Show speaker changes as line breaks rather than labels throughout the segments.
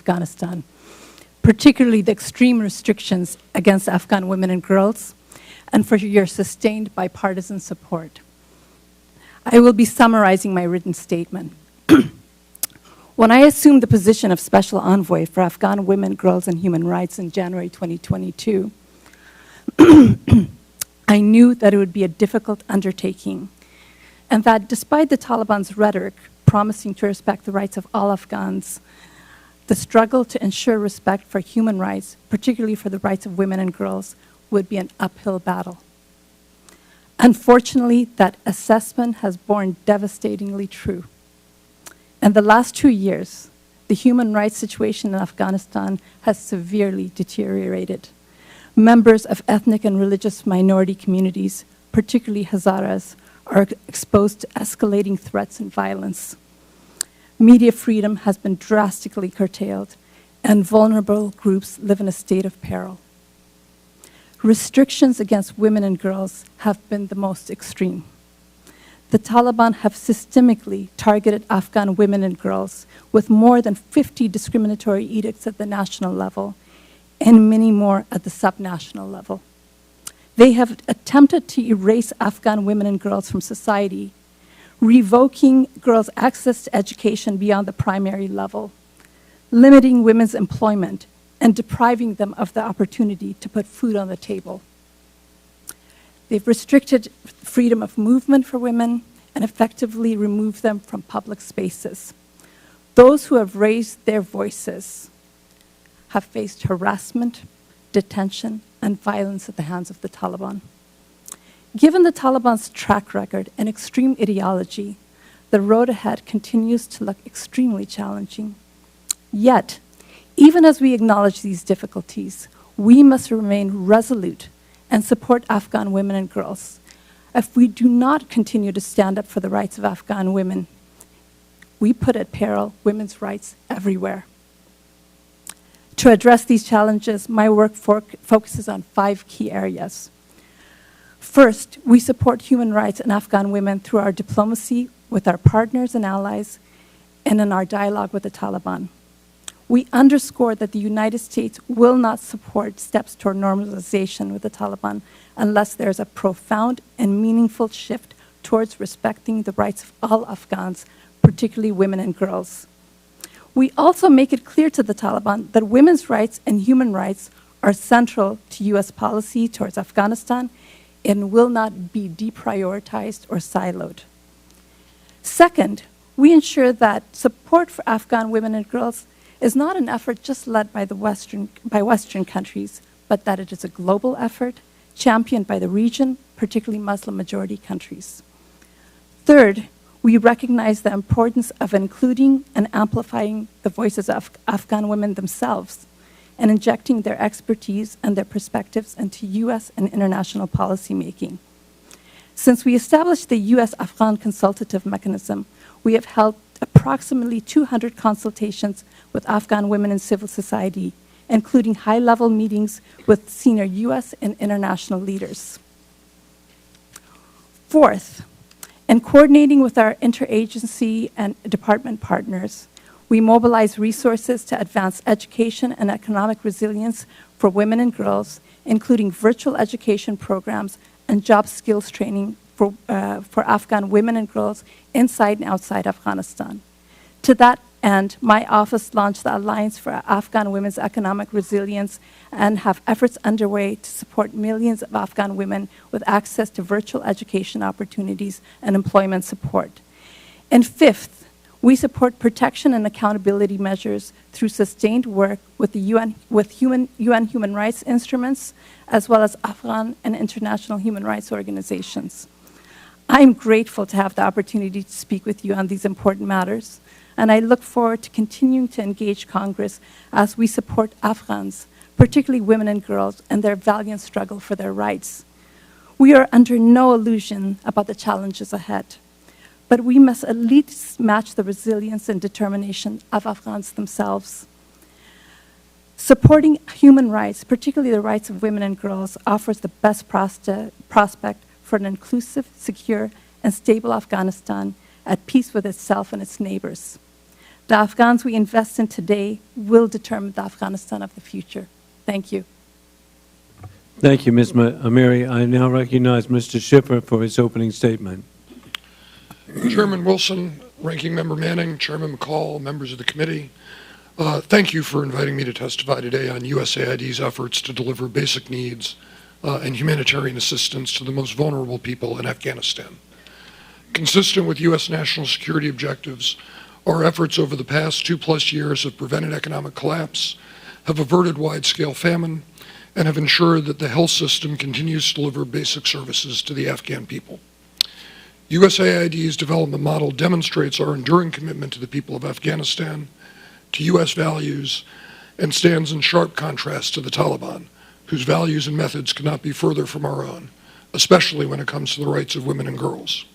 Afghanistan, particularly the extreme restrictions against Afghan women and girls, and for your sustained bipartisan support. I will be summarizing my written statement. When I assumed the position of Special Envoy for Afghan women, girls, and human rights in January 2022, I knew that it would be a difficult undertaking, and that despite the Taliban's rhetoric promising to respect the rights of all Afghans, the struggle to ensure respect for human rights, particularly for the rights of women and girls, would be an uphill battle. Unfortunately, that assessment has borne devastatingly true. In the last 2 years, the human rights situation in Afghanistan has severely deteriorated. Members of ethnic and religious minority communities, particularly Hazaras, are exposed to escalating threats and violence. Media freedom has been drastically curtailed, and vulnerable groups live in a state of peril. Restrictions against women and girls have been the most extreme. The Taliban have systemically targeted Afghan women and girls with more than 50 discriminatory edicts at the national level and many more at the subnational level. They have attempted to erase Afghan women and girls from society, revoking girls' access to education beyond the primary level, limiting women's employment, and depriving them of the opportunity to put food on the table. They've restricted freedom of movement for women and effectively removed them from public spaces. Those who have raised their voices have faced harassment, detention, and violence at the hands of the Taliban. Given the Taliban's track record and extreme ideology, the road ahead continues to look extremely challenging. Yet, even as we acknowledge these difficulties, we must remain resolute and support Afghan women and girls. If we do not continue to stand up for the rights of Afghan women, we put at peril women's rights everywhere. To address these challenges, my work focuses on 5 key areas. First, we support human rights and Afghan women through our diplomacy with our partners and allies and in our dialogue with the Taliban. We underscore that the United States will not support steps toward normalization with the Taliban unless there is a profound and meaningful shift towards respecting the rights of all Afghans, particularly women and girls. We also make it clear to the Taliban that women's rights and human rights are central to US policy towards Afghanistan and will not be deprioritized or siloed. Second, we ensure that support for Afghan women and girls is not an effort just led by Western countries, but that it is a global effort championed by the region, particularly Muslim-majority countries. Third, we recognize the importance of including and amplifying the voices of Afghan women themselves and injecting their expertise and their perspectives into US and international policymaking. Since we established the US-Afghan consultative mechanism, we have held approximately 200 consultations with Afghan women in civil society, including high-level meetings with senior US and international leaders. Fourth, in coordinating with our interagency and department partners, we mobilize resources to advance education and economic resilience for women and girls, including virtual education programs and job skills training for Afghan women and girls inside and outside Afghanistan. To that end, my office launched the Alliance for Afghan Women's Economic Resilience and have efforts underway to support millions of Afghan women with access to virtual education opportunities and employment support. And fifth, we support protection and accountability measures through sustained work with the UN human rights instruments, as well as Afghan and international human rights organizations. I'm grateful to have the opportunity to speak with you on these important matters, and I look forward to continuing to engage Congress as we support Afghans, particularly women and girls, in their valiant struggle for their rights. We are under no illusion about the challenges ahead, but we must at least match the resilience and determination of Afghans themselves. Supporting human rights, particularly the rights of women and girls, offers the best prospect for an inclusive, secure, and stable Afghanistan at peace with itself and its neighbors. The Afghans we invest in today will determine the Afghanistan of the future. Thank you.
Thank you, Ms. Amiri. I now recognize Mr. Schiffer for his opening statement.
Chairman Wilson, Ranking Member Manning, Chairman McCall, members of the committee, thank you for inviting me to testify today on USAID's efforts to deliver basic needs and humanitarian assistance to the most vulnerable people in Afghanistan. Consistent with U.S. national security objectives, our efforts over the past 2+ years have prevented economic collapse, have averted wide-scale famine, and have ensured that the health system continues to deliver basic services to the Afghan people. USAID's development model demonstrates our enduring commitment to the people of Afghanistan, to U.S. values, and stands in sharp contrast to the Taliban, whose values and methods cannot be further from our own, especially when it comes to the rights of women and girls.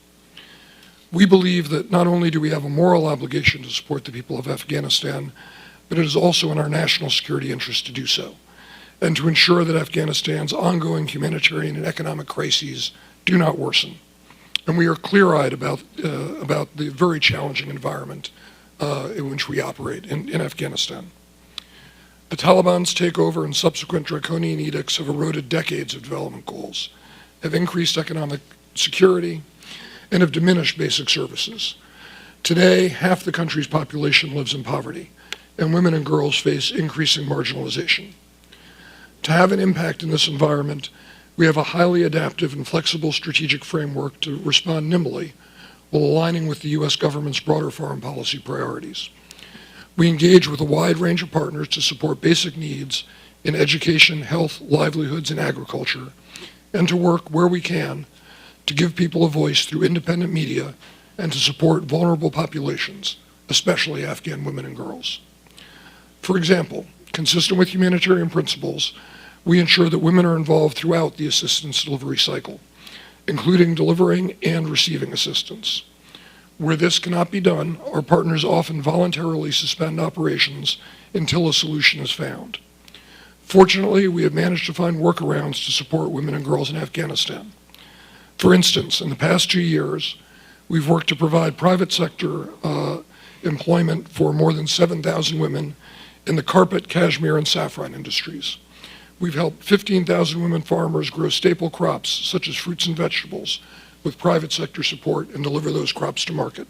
We believe that not only do we have a moral obligation to support the people of Afghanistan, but it is also in our national security interest to do so, and to ensure that Afghanistan's ongoing humanitarian and economic crises do not worsen. And we are clear-eyed about the very challenging environment in which we operate in Afghanistan. The Taliban's takeover and subsequent draconian edicts have eroded decades of development goals, have increased economic security, and have diminished basic services. Today, half the country's population lives in poverty, and women and girls face increasing marginalization. To have an impact in this environment, we have a highly adaptive and flexible strategic framework to respond nimbly while aligning with the U.S. government's broader foreign policy priorities. We engage with a wide range of partners to support basic needs in education, health, livelihoods, and agriculture, and to work where we can to give people a voice through independent media and to support vulnerable populations, especially Afghan women and girls. For example, consistent with humanitarian principles, we ensure that women are involved throughout the assistance delivery cycle, including delivering and receiving assistance. Where this cannot be done, our partners often voluntarily suspend operations until a solution is found. Fortunately, we have managed to find workarounds to support women and girls in Afghanistan. For instance, in the past 2 years, we've worked to provide private sector employment for more than 7,000 women in the carpet, cashmere, and saffron industries. We've helped 15,000 women farmers grow staple crops, such as fruits and vegetables, with private sector support and deliver those crops to market.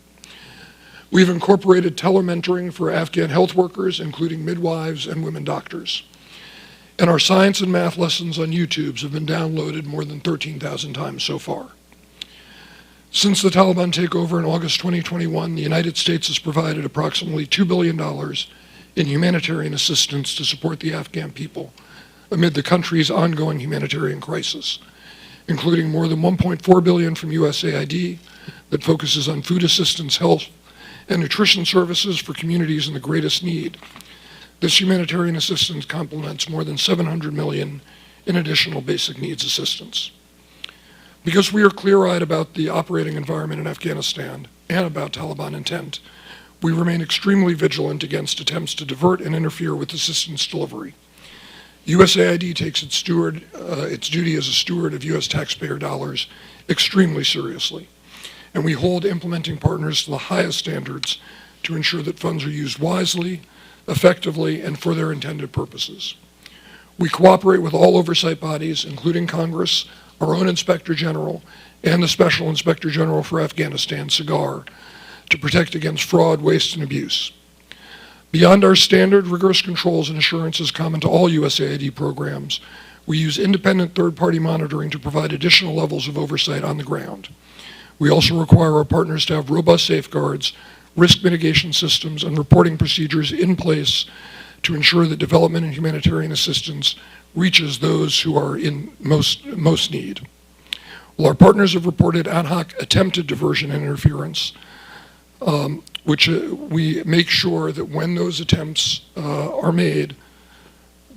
We've incorporated telementoring for Afghan health workers, including midwives and women doctors. And our science and math lessons on YouTube have been downloaded more than 13,000 times so far. Since the Taliban takeover in August 2021, the United States has provided approximately $2 billion in humanitarian assistance to support the Afghan people amid the country's ongoing humanitarian crisis, including more than $1.4 billion from USAID that focuses on food assistance, health, and nutrition services for communities in the greatest need. This humanitarian assistance complements more than $700 million in additional basic needs assistance. Because we are clear-eyed about the operating environment in Afghanistan and about Taliban intent, we remain extremely vigilant against attempts to divert and interfere with assistance delivery. USAID takes its duty as a steward of U.S. taxpayer dollars extremely seriously, and we hold implementing partners to the highest standards to ensure that funds are used wisely, effectively, and for their intended purposes. We cooperate with all oversight bodies, including Congress, our own Inspector General, and the Special Inspector General for Afghanistan, SIGAR, to protect against fraud, waste, and abuse. Beyond our standard rigorous controls and assurances common to all USAID programs, we use independent third-party monitoring to provide additional levels of oversight on the ground. We also require our partners to have robust safeguards, risk mitigation systems, and reporting procedures in place to ensure that development and humanitarian assistance reaches those who are in most need. While our partners have reported ad hoc attempted diversion and interference, which we make sure that when those attempts are made,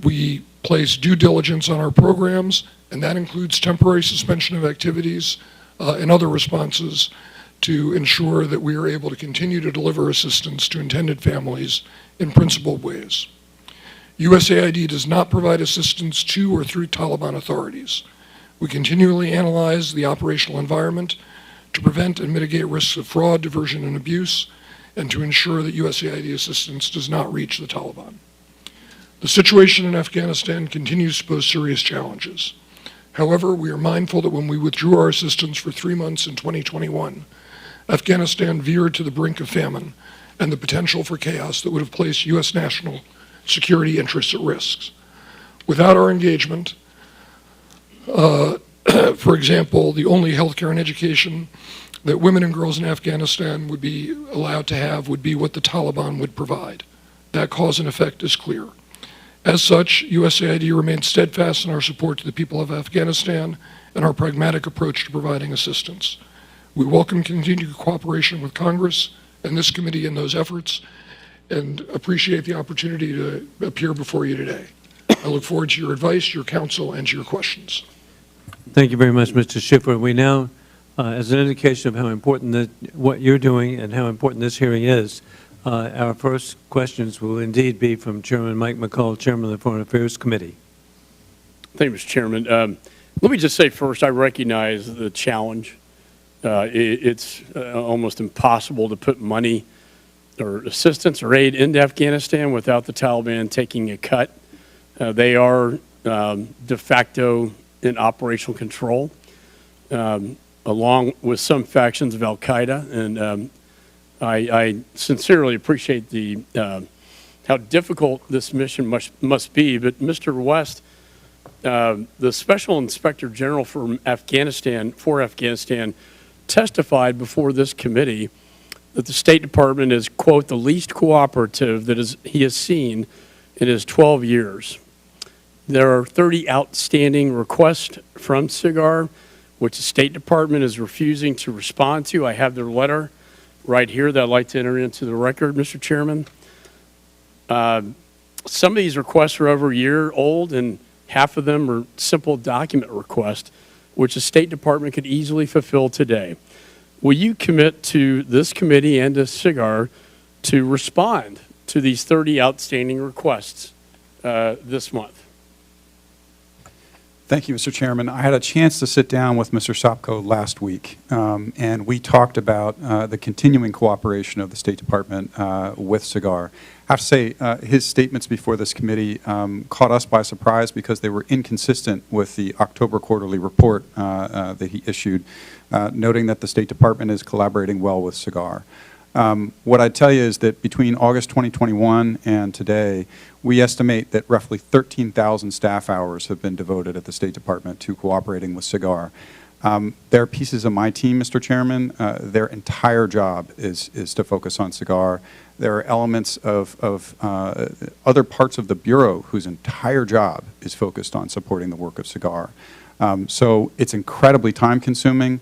we place due diligence on our programs, and that includes temporary suspension of activities and other responses to ensure that we are able to continue to deliver assistance to intended families in principled ways. USAID does not provide assistance to or through Taliban authorities. We continually analyze the operational environment to prevent and mitigate risks of fraud, diversion, and abuse, and to ensure that USAID assistance does not reach the Taliban. The situation in Afghanistan continues to pose serious challenges. However, we are mindful that when we withdrew our assistance for 3 months in 2021, Afghanistan veered to the brink of famine and the potential for chaos that would have placed U.S. national security interests at risk. Without our engagement, for example, the only healthcare and education that women and girls in Afghanistan would be allowed to have would be what the Taliban would provide. That cause and effect is clear. As such, USAID remains steadfast in our support to the people of Afghanistan and our pragmatic approach to providing assistance. We welcome continued cooperation with Congress and this committee in those efforts and appreciate the opportunity to appear before you today. I look forward to your advice, your counsel, and to your questions.
Thank you very much, Mr. Schiffer. We now, as an indication of how important what you're doing and how important this hearing is, our first questions will indeed be from Chairman Mike McCall, Chairman of the Foreign Affairs Committee.
Thank you, Mr. Chairman. Let me just say first, I recognize the challenge. It's almost impossible to put money or assistance or aid into Afghanistan without the Taliban taking a cut. They are de facto in operational control, along with some factions of Al-Qaeda. And I sincerely appreciate the how difficult this mission must be. But Mr. West, the Special Inspector General for Afghanistan testified before this committee that the State Department is, quote, the least cooperative that he has seen in his 12 years. There are 30 outstanding requests from SIGAR, which the State Department is refusing to respond to. I have their letter right here that I'd like to enter into the record, Mr. Chairman. Some of these requests are over a year old, and half of them are simple document requests, which the State Department could easily fulfill today. Will you commit to this committee and to SIGAR to respond to these 30 outstanding requests this month?
Thank you, Mr. Chairman. I had a chance to sit down with Mr. Sopko last week, and we talked about the continuing cooperation of the State Department with SIGAR. I have to say, his statements before this committee caught us by surprise because they were inconsistent with the October quarterly report that he issued, noting that the State Department is collaborating well with SIGAR. What I'd tell you is that between August 2021 and today, we estimate that roughly 13,000 staff hours have been devoted at the State Department to cooperating with SIGAR. There are pieces of my team, Mr. Chairman, their entire job is to focus on SIGAR. There are elements of other parts of the Bureau whose entire job is focused on supporting the work of SIGAR. So it's incredibly time-consuming.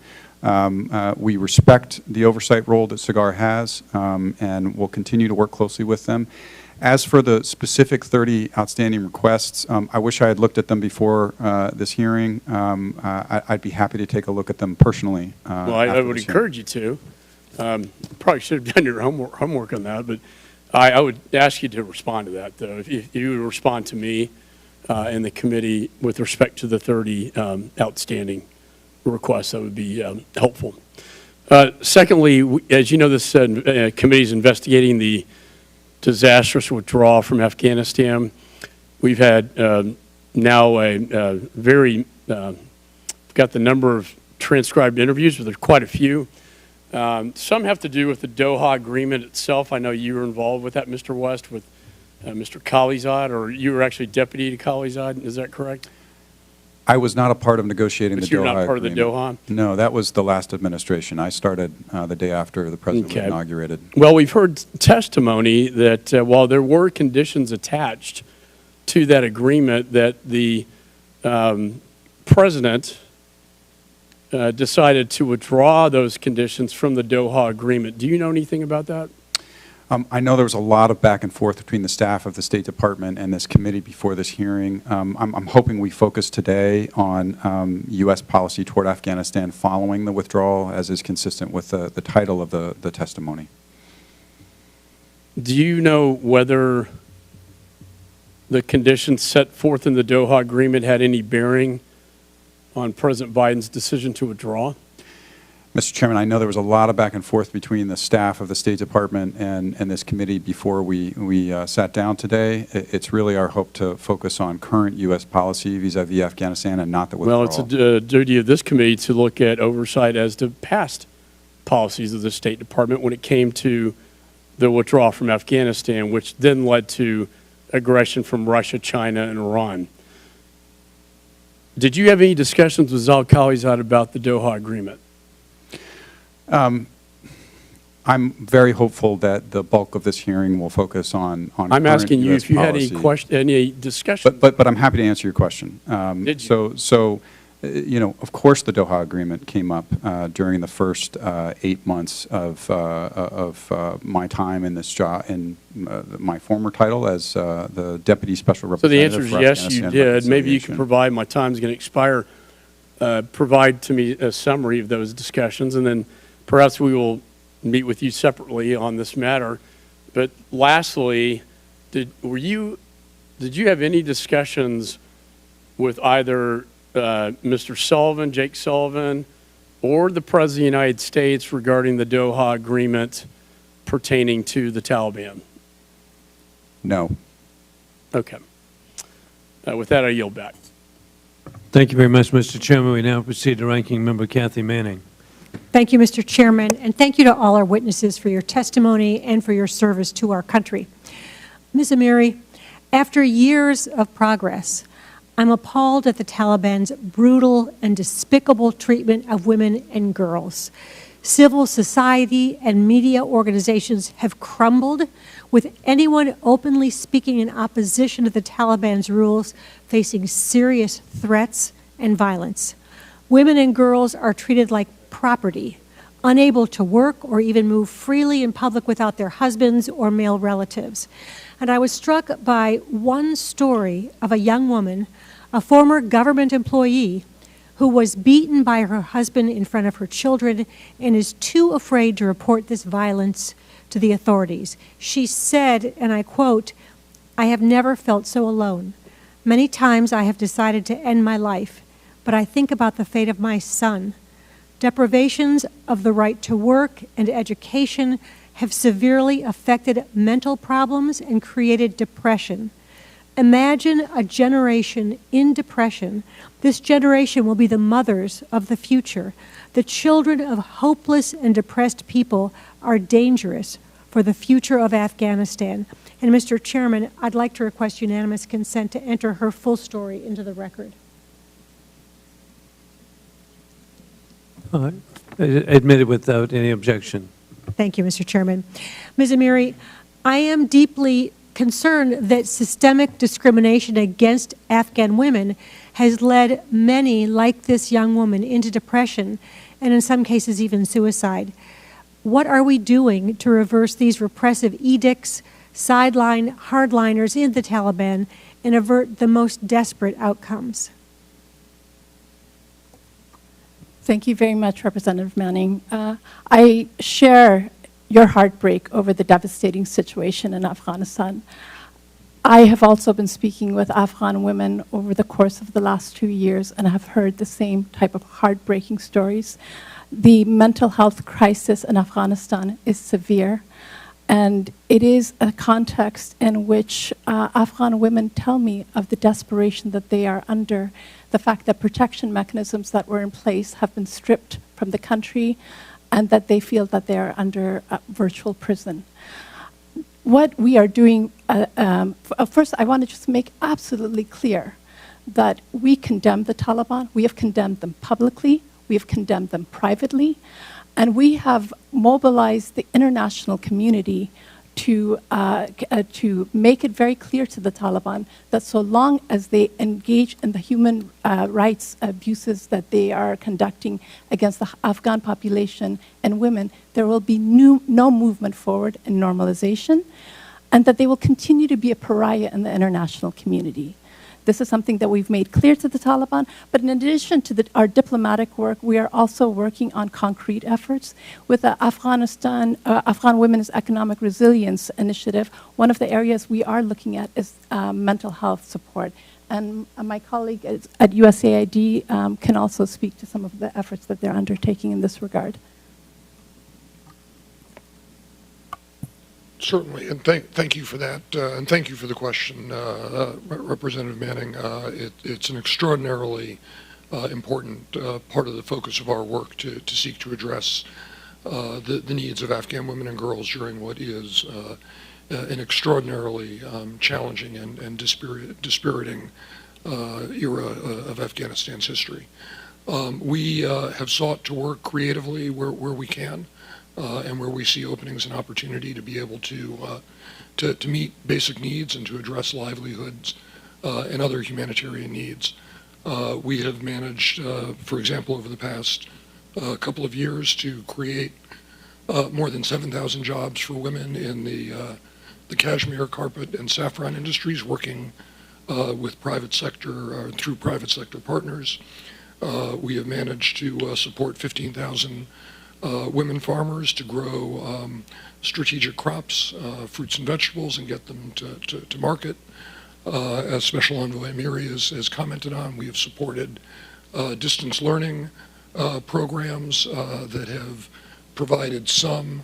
We respect the oversight role that SIGAR has, and we'll continue to work closely with them. As for the specific 30 outstanding requests, I wish I had looked at them before this hearing. I'd be happy to take a look at them personally.
Well, I would encourage you to. Probably should have done your homework on that, but I would ask you to respond to that, though. If you would respond to me and the committee with respect to the 30 outstanding requests, that would be helpful. Secondly, as you know, this committee is investigating the disastrous withdrawal from Afghanistan. We've had now a got the number of transcribed interviews, but there's quite a few. Some have to do with the Doha Agreement itself. I know you were involved with that, Mr. West, with Mr. Khalizad, or you were actually deputy to Khalizad, is that correct?
I was not a part of negotiating the Doha
agreement. You're not part
agreement.
of the Doha?
No, that was the last administration. I started the day after the president was inaugurated.
Well, we've heard testimony that while there were conditions attached to that agreement, that the president decided to withdraw those conditions from the Doha agreement. Do you know anything about that?
I know there was a lot of back and forth between the staff of the State Department and this committee before this hearing. I'm hoping we focus today on U.S. policy toward Afghanistan following the withdrawal, as is consistent with the title of the testimony.
Do you know whether the conditions set forth in the Doha agreement had any bearing on President Biden's decision to withdraw?
Mr. Chairman, I know there was a lot of back and forth between the staff of the State Department and this committee before we sat down today. It's really our hope to focus on current U.S. policy vis-a-vis Afghanistan and not the withdrawal.
Well, it's a duty of this committee to look at oversight as to past policies of the State Department when it came to the withdrawal from Afghanistan, which then led to aggression from Russia, China, and Iran. Did you have any discussions with Zal Khalizad about the Doha Agreement?
I'm very hopeful that the bulk of this hearing will focus on
I'm asking you
US
if you had
policy.
any discussion.
But I'm happy to answer your question.
Did you?
So, you know, of course the Doha Agreement came up during the first 8 months of my time in this job, in my former title as the Deputy Special Representative.
So the answer is yes, you did. Maybe you can provide, my time's going to expire, provide to me a summary of those discussions, and then perhaps we will meet with you separately on this matter. But lastly, did you have any discussions with either Mr. Sullivan, Jake Sullivan, or the President of the United States regarding the Doha Agreement pertaining to the Taliban?
No.
Okay. With that, I yield back.
Thank you very much, Mr. Chairman. We now proceed to Ranking Member Kathy Manning.
Thank you, Mr. Chairman, and thank you to all our witnesses for your testimony and for your service to our country. Ms. Amiri, after years of progress, I'm appalled at the Taliban's brutal and despicable treatment of women and girls. Civil society and media organizations have crumbled, with anyone openly speaking in opposition to the Taliban's rules facing serious threats and violence. Women and girls are treated like property, unable to work or even move freely in public without their husbands or male relatives. And I was struck by one story of a young woman, a former government employee, who was beaten by her husband in front of her children and is too afraid to report this violence to the authorities. She said, and I quote, "I have never felt so alone. Many times I have decided to end my life, but I think about the fate of my son. Deprivations of the right to work and education have severely affected mental problems and created depression. Imagine a generation in depression. This generation will be the mothers of the future. The children of hopeless and depressed people are dangerous for the future of Afghanistan." And Mr. Chairman, I'd like to request unanimous consent to enter her full story into the record.
Admitted without any objection.
Thank you, Mr. Chairman. Ms. Amiri, I am deeply concerned that systemic discrimination against Afghan women has led many, like this young woman, into depression and in some cases even suicide. What are we doing to reverse these repressive edicts, sideline hardliners in the Taliban, and avert the most desperate outcomes?
Thank you very much, Representative Manning. I share your heartbreak over the devastating situation in Afghanistan. I have also been speaking with Afghan women over the course of the last 2 years and have heard the same type of heartbreaking stories. The mental health crisis in Afghanistan is severe, and it is a context in which Afghan women tell me of the desperation that they are under, the fact that protection mechanisms that were in place have been stripped from the country, and that they feel that they are under a virtual prison. What we are doing, first I want to just make absolutely clear that we condemn the Taliban. We have condemned them publicly, we have condemned them privately, and we have mobilized the international community to make it very clear to the Taliban that so long as they engage in the human rights abuses that they are conducting against the Afghan population and women, there will be no movement forward in normalization, and that they will continue to be a pariah in the international community. This is something that we've made clear to the Taliban. But in addition to our diplomatic work, we are also working on concrete efforts. With the Afghan Women's Economic Resilience Initiative, one of the areas we are looking at is mental health support. And my colleague at USAID can also speak to some of the efforts that they're undertaking in this regard.
Certainly, and thank you for that, and thank you for the question, Representative Manning. It's an extraordinarily important part of the focus of our work to seek to address the needs of Afghan women and girls during what is an extraordinarily challenging and dispiriting era of Afghanistan's history. We have sought to work creatively where we can. And where we see openings and opportunity to be able to meet basic needs and to address livelihoods and other humanitarian needs. We have managed, for example, over the past couple of years to create more than 7,000 jobs for women in the cashmere, carpet, and saffron industries, working with private sector, through private sector partners. We have managed to support 15,000 women farmers to grow strategic crops, fruits and vegetables, and get them to market. As Special Envoy Amiri has commented on, we have supported distance learning programs that have provided some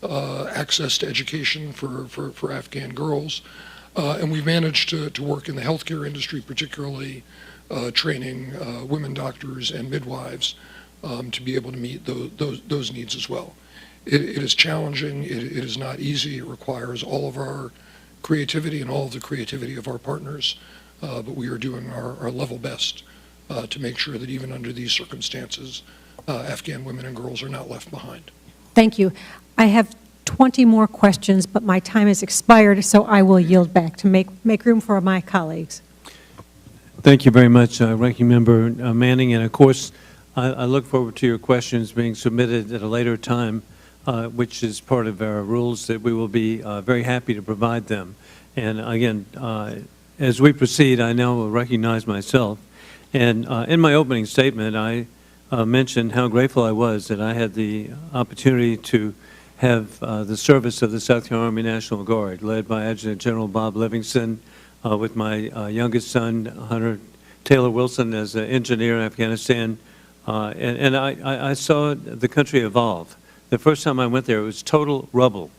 access to education for Afghan girls. And we've managed to work in the healthcare industry, particularly training women doctors and midwives to be able to meet those needs as well. It is challenging. It is not easy. It requires all of our creativity and all of the creativity of our partners, but we are doing our level best to make sure that even under these circumstances, Afghan women and girls are not left behind.
Thank you. I have 20 more questions, but my time has expired, so I will yield back to make room for my colleagues.
Thank you very much, Ranking Member Manning. And of course, I look forward to your questions being submitted at a later time, which is part of our rules, that we will be very happy to provide them. And again, as we proceed, I now will recognize myself. And in my opening statement, I mentioned how grateful I was that I had the opportunity to have the service of the South Carolina Army National Guard, led by Adjutant General Bob Livingston, with my youngest son, Hunter Taylor Wilson, as an engineer in Afghanistan. And I saw the country evolve. The first time I went there, it was total rubble.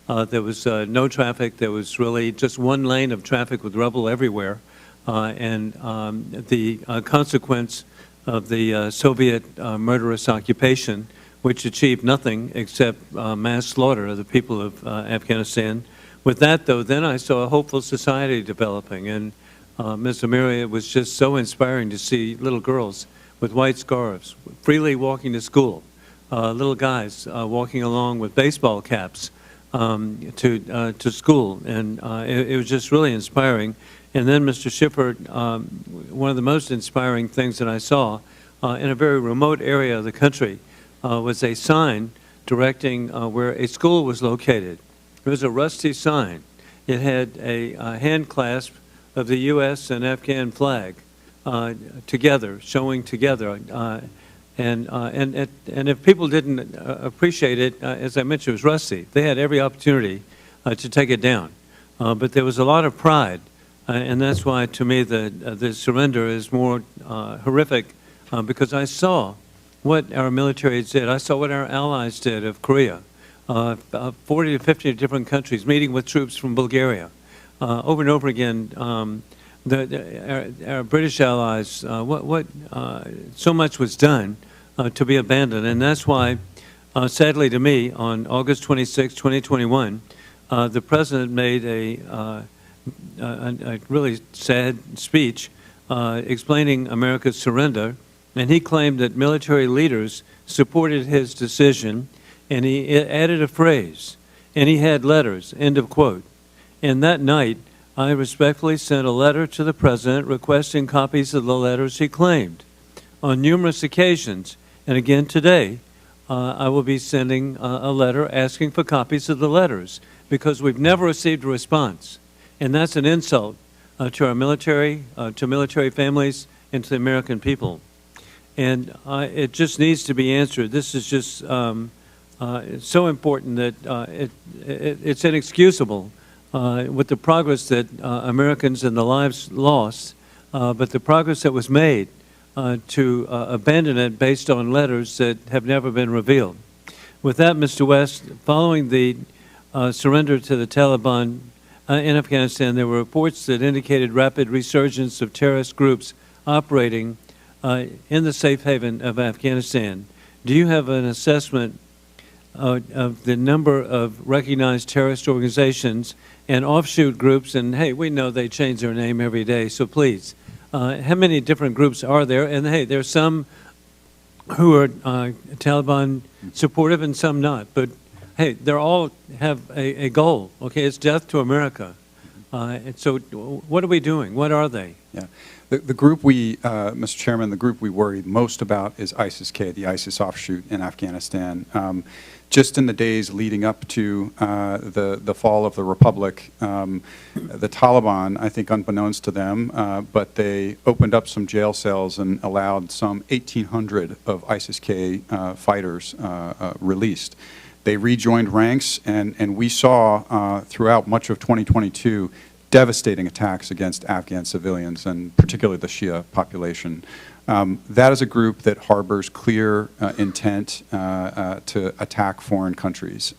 There was no traffic. There was really just one lane of traffic with rubble everywhere. And the consequence of the Soviet murderous occupation, which achieved nothing except mass slaughter of the people of Afghanistan. With that, though, then I saw a hopeful society developing. And Ms. Amiri, it was just so inspiring to see little girls with white scarves, freely walking to school, little guys walking along with baseball caps to school, and it was just really inspiring. And then, Mr. Schiffer, one of the most inspiring things that I saw in a very remote area of the country was a sign directing where a school was located. It was a rusty sign. It had a hand clasp of the U.S. and Afghan flag together, showing together. And if people didn't appreciate it, as I mentioned, it was rusty. They had every opportunity to take it down. But there was a lot of pride, and that's why, to me, the surrender is more horrific, because I saw what our military did. I saw what our allies did of Korea, 40 to 50 different countries, meeting with troops from Bulgaria. Over and over again, our British allies, so much was done to be abandoned. And that's why, sadly to me, on August 26, 2021, the President made a really sad speech explaining America's surrender. And he claimed that military leaders supported his decision, and he added a phrase, and he had letters, end of quote. And that night, I respectfully sent a letter to the President requesting copies of the letters he claimed. On numerous occasions, and again today, I will be sending a letter asking for copies of the letters, because we've never received a response. And that's an insult to our military, to military families, and to the American people. And it just needs to be answered. This is just so important that it's inexcusable with the progress that Americans and the lives lost, but the progress that was made to abandon it based on letters that have never been revealed. With that, Mr. West, following the surrender to the Taliban in Afghanistan, there were reports that indicated rapid resurgence of terrorist groups operating in the safe haven of Afghanistan. Do you have an assessment of the number of recognized terrorist organizations and offshoot groups? And hey, we know they change their name every day, so please, how many different groups are there? And hey, there's some who are Taliban supportive and some not, but hey, they all have a goal, okay? It's death to America. And so what are we doing? What are they?
Yeah. The group we, Mr. Chairman, the group we worry most about is ISIS-K, the ISIS offshoot in Afghanistan. Just in the days leading up to the fall of the Republic, the Taliban, I think unbeknownst to them, but they opened up some jail cells and allowed some 1,800 of ISIS-K fighters released. They rejoined ranks, and we saw throughout much of 2022 devastating attacks against Afghan civilians, and particularly the Shia population. That is a group that harbors clear intent to attack foreign countries.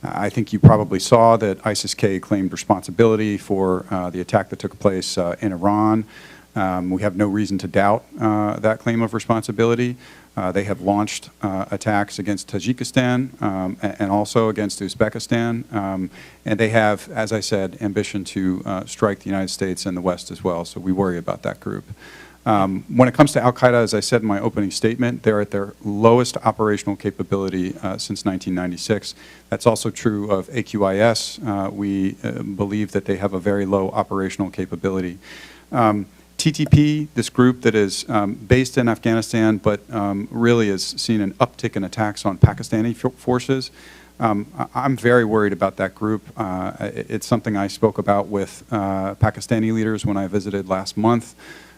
I think you probably saw that ISIS-K claimed responsibility for the attack that took place in Iran. We have no reason to doubt that claim of responsibility. They have launched attacks against Tajikistan and also against Uzbekistan. And they have, as I said, ambition to strike the United States and the West as well. So we worry about that group. When it comes to al-Qaeda, as I said in my opening statement, they're at their lowest operational capability since 1996. That's also true of AQIS. We believe that they have a very low operational capability. TTP, this group that is based in Afghanistan, but really has seen an uptick in attacks on Pakistani forces. I'm very worried about that group. It's something I spoke about with Pakistani leaders when I visited last month.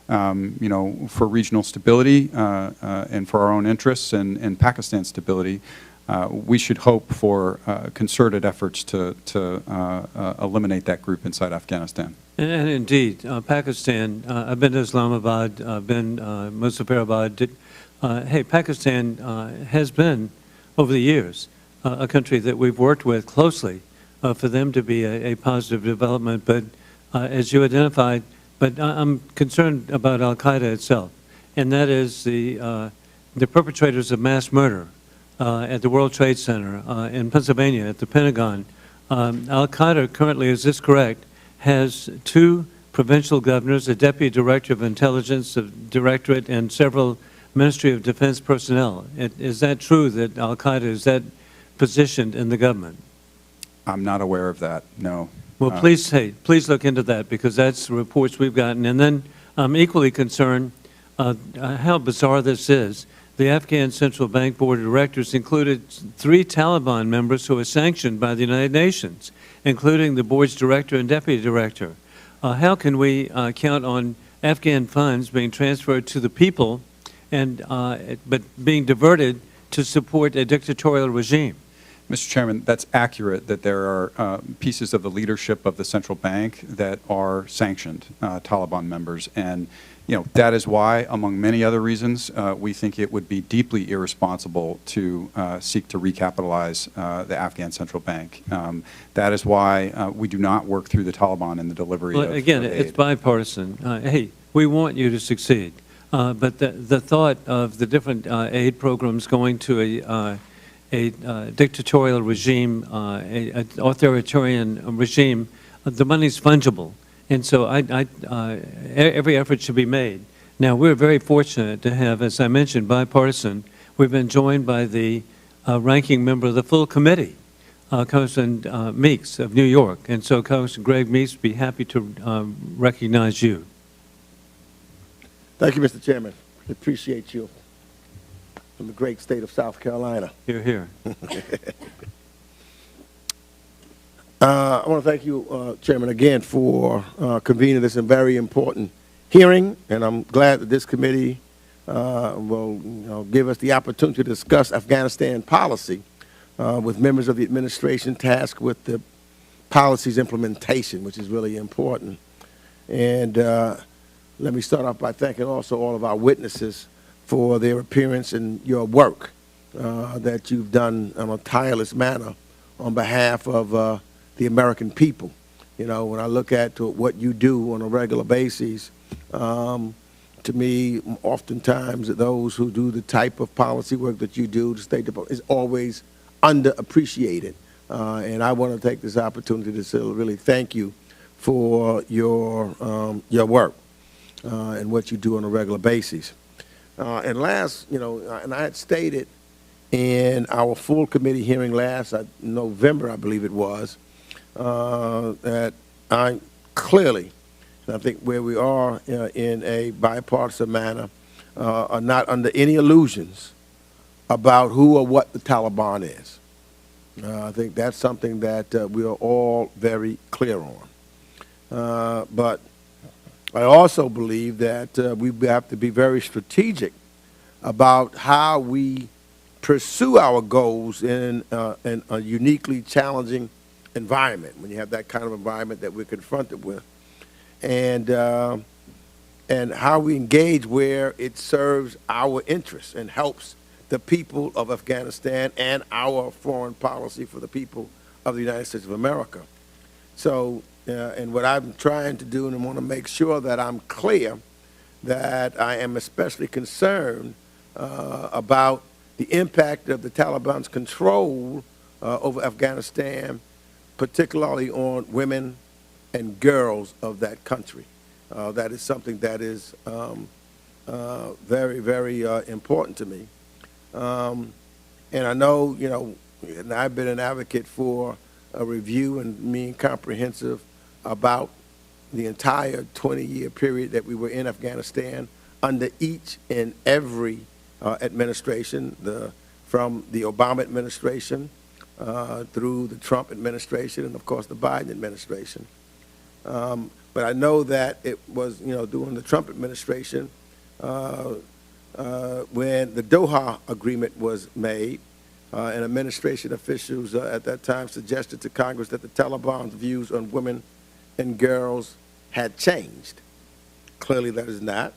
You know, for regional stability and for our own interests and Pakistan's stability, we should hope for concerted efforts to eliminate that group inside Afghanistan.
And indeed, Pakistan, I've been to Islamabad, I've been Muzaffarabad. Hey, Pakistan has been, over the years, a country that we've worked with closely for them to be a positive development. But as you identified, but I'm concerned about al-Qaeda itself, and that is the perpetrators of mass murder at the World Trade Center in Pennsylvania, at the Pentagon. Al-Qaeda currently, is this correct, has 2 provincial governors, a deputy director of intelligence, a directorate, and several Ministry of Defense personnel. Is that true that al-Qaeda is that positioned in the government?
I'm not aware of that, no.
Well, please look into that, because that's the reports we've gotten. And then I'm equally concerned how bizarre this is. The Afghan Central Bank Board of Directors included 3 Taliban members who were sanctioned by the United Nations, including the board's director and deputy director. How can we count on Afghan funds being transferred to the people, and but being diverted to support a dictatorial regime?
Mr. Chairman, that's accurate that there are pieces of the leadership of the central bank that are sanctioned Taliban members. And you know, that is why, among many other reasons, we think it would be deeply irresponsible to seek to recapitalize the Afghan central bank. That is why we do not work through the Taliban in the delivery of aid.
It's bipartisan. Hey, we want you to succeed. But the thought of the different aid programs going to a dictatorial regime, an authoritarian regime, the money's fungible. And so every effort should be made. Now, we're very fortunate to have, as I mentioned, bipartisan. We've been joined by the ranking member of the full committee, Congressman Meeks of New York. And so, Congressman Greg Meeks would be happy to recognize you.
Thank you, Mr. Chairman. I appreciate you. From the great state of South Carolina.
Hear, hear.
I want to thank you, Chairman, again for convening this very important hearing, and I'm glad that this committee will give us the opportunity to discuss Afghanistan policy with members of the administration tasked with the policy's implementation, which is really important. And let me start off by thanking also all of our witnesses for their appearance and your work that you've done in a tireless manner on behalf of the American people. You know, when I look at what you do on a regular basis, to me, oftentimes those who do the type of policy work that you do, the State Department, is always underappreciated. And I want to take this opportunity to say, really thank you for your work and what you do on a regular basis. And last, you know, and I had stated in our full committee hearing last November, I believe it was, that I clearly, and I think where we are in a bipartisan manner, are not under any illusions about who or what the Taliban is. I think that's something that we are all very clear on. But I also believe that we have to be very strategic about how we pursue our goals in a uniquely challenging environment, when you have that kind of environment that we're confronted with, and how we engage where it serves our interests and helps the people of Afghanistan and our foreign policy for the people of the United States of America. So, and what I'm trying to do, and I want to make sure that I'm clear, that I am especially concerned about the impact of the Taliban's control over Afghanistan, particularly on women and girls of that country. That is something that is very, very important to me. And I know, you know, and I've been an advocate for a review and being comprehensive about the entire 20-year period that we were in Afghanistan under each and every administration, from the Obama administration through the Trump administration and, of course, the Biden administration. But I know that it was, you know, during the Trump administration when the Doha agreement was made, and administration officials at that time suggested to Congress that the Taliban's views on women and girls had changed. Clearly that is not.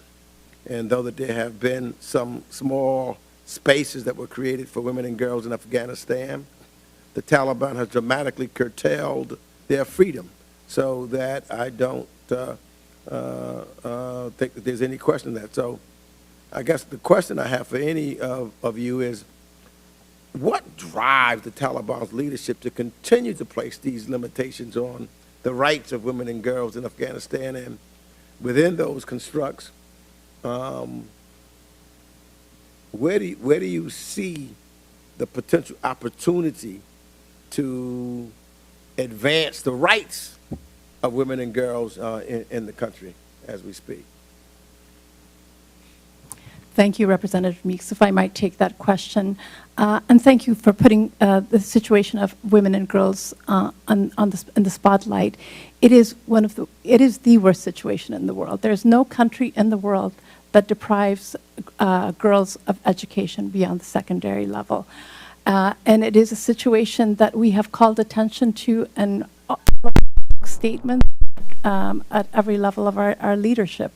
And though that there have been some small spaces that were created for women and girls in Afghanistan, the Taliban has dramatically curtailed their freedom, so that I don't think that there's any question of that. So I guess the question I have for any of you is, what drives the Taliban's leadership to continue to place these limitations on the rights of women and girls in Afghanistan? And within those constructs, where do you see the potential opportunity to advance the rights of women and girls in the country as we speak?
Thank you, Representative Meeks. If I might take that question. And thank you for putting the situation of women and girls in the spotlight. It is the worst situation in the world. There's no country in the world that deprives girls of education beyond the secondary level. And it is a situation that we have called attention to and statements at every level of our leadership.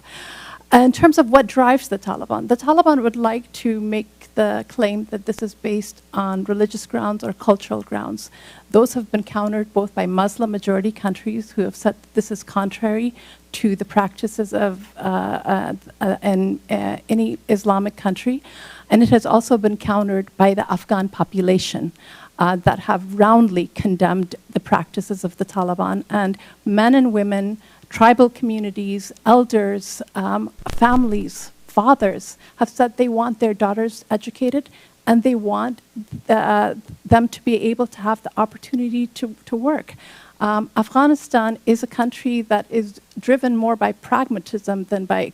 In terms of what drives the Taliban would like to make the claim that this is based on religious grounds or cultural grounds. Those have been countered both by Muslim majority countries who have said that this is contrary to the practices of any Islamic country, and it has also been countered by the Afghan population that have roundly condemned the practices of the Taliban, and men and women, tribal communities, elders, families, fathers have said they want their daughters educated and they want them to be able to have the opportunity to work. Afghanistan is a country that is driven more by pragmatism than by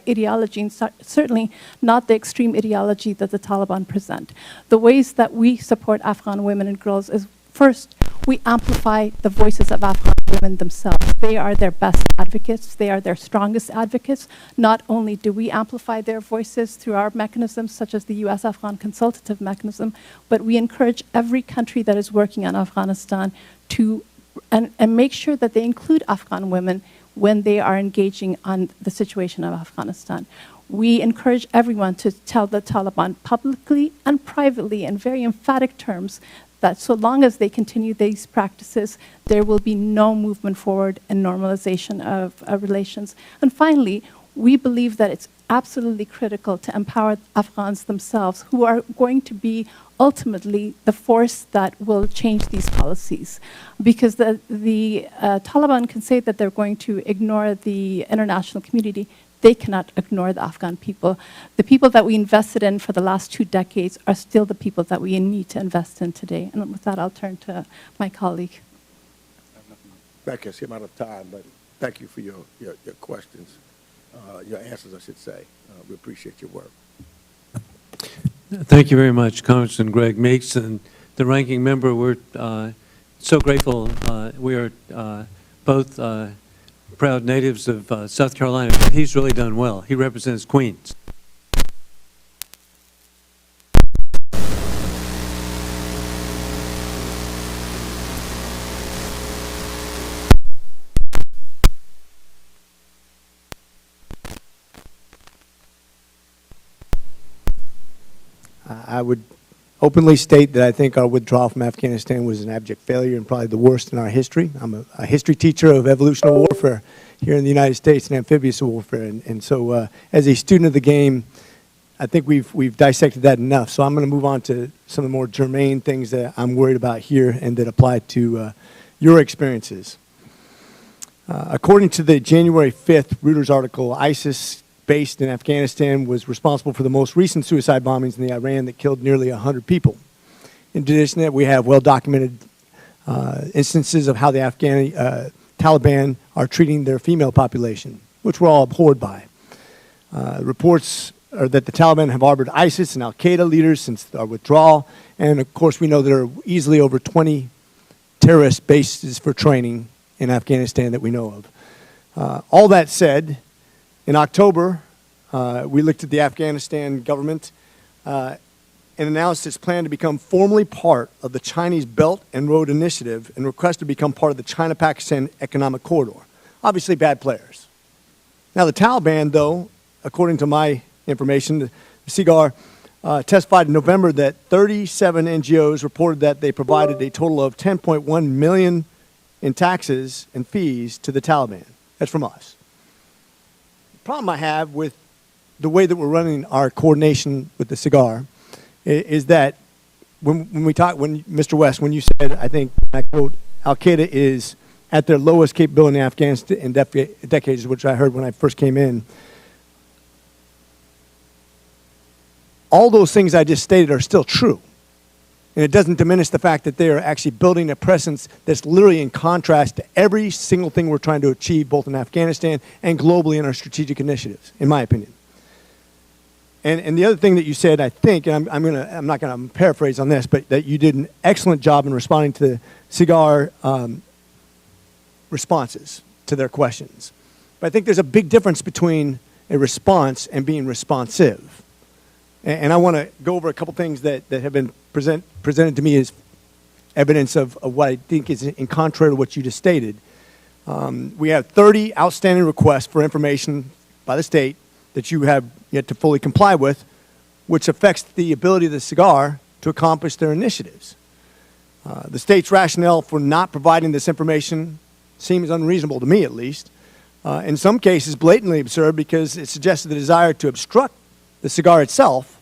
ideology, and certainly not the extreme ideology that the Taliban present. The ways that we support Afghan women and girls is, first, we amplify the voices of Afghan women themselves. They are their best advocates. They are their strongest advocates. Not only do we amplify their voices through our mechanisms, such as the U.S.-Afghan consultative mechanism, but we encourage every country that is working on Afghanistan to and make sure that they include Afghan women when they are engaging on the situation of Afghanistan. We encourage everyone to tell the Taliban publicly and privately in very emphatic terms that so long as they continue these practices, there will be no movement forward in normalization of relations. And finally, we believe that it's absolutely critical to empower Afghans themselves, who are going to be ultimately the force that will change these policies. Because the Taliban can say that they're going to ignore the international community. They cannot ignore the Afghan people. The people that we invested in for the last 2 decades are still the people that we need to invest in today. And with that, I'll turn to my colleague.
Rebecca, I'm out of time, but thank you for your questions, your answers, I should say. We appreciate your work.
Thank you very much, Congressman Greg Meeks, and the ranking member. We're so grateful. We are both proud natives of South Carolina, but he's really done well. He represents Queens.
I would openly state that I think our withdrawal from Afghanistan was an abject failure and probably the worst in our history. I'm a history teacher of evolutionary warfare here in the United States and amphibious warfare, and so as a student of the game, I think we've dissected that enough. So I'm going to move on to some of the more germane things that I'm worried about here and that apply to your experiences. According to the January 5th Reuters article, ISIS based in Afghanistan was responsible for the most recent suicide bombings in the Iran that killed nearly 100 people. In addition to that, we have well-documented instances of how the Afghan Taliban are treating their female population, which we're all abhorred by. Reports are that the Taliban have harbored ISIS and al-Qaeda leaders since our withdrawal, and of course we know there are easily over 20 terrorist bases for training in Afghanistan that we know of. All that said, in October, we looked at the Afghanistan government and announced its plan to become formally part of the Chinese Belt and Road Initiative and request to become part of the China-Pakistan Economic Corridor. Obviously bad players. Now the Taliban, though, according to my information, the CIGAR testified in November that 37 NGOs reported that they provided a total of $10.1 million in taxes and fees to the Taliban. That's from us. Problem I have with the way that we're running our coordination with the CIGAR is that when Mr. West, when you said, I think, I quote, al-Qaeda is at their lowest capability in Afghanistan in decades, which I heard when I first came in, all those things I just stated are still true. And it doesn't diminish the fact that they are actually building a presence that's literally in contrast to every single thing we're trying to achieve, both in Afghanistan and globally in our strategic initiatives, in my opinion. And the other thing that you said, I think, and I'm not going to paraphrase on this, but that you did an excellent job in responding to the CIGAR responses to their questions. But I think there's a big difference between a response and being responsive. And I want to go over a couple things that have been presented to me as evidence of what I think is in contrary to what you just stated. We have 30 outstanding requests for information by the state that you have yet to fully comply with, which affects the ability of the CIGAR to accomplish their initiatives. The state's rationale for not providing this information seems unreasonable to me, at least. In some cases, blatantly absurd because it suggests the desire to obstruct the CIGAR itself,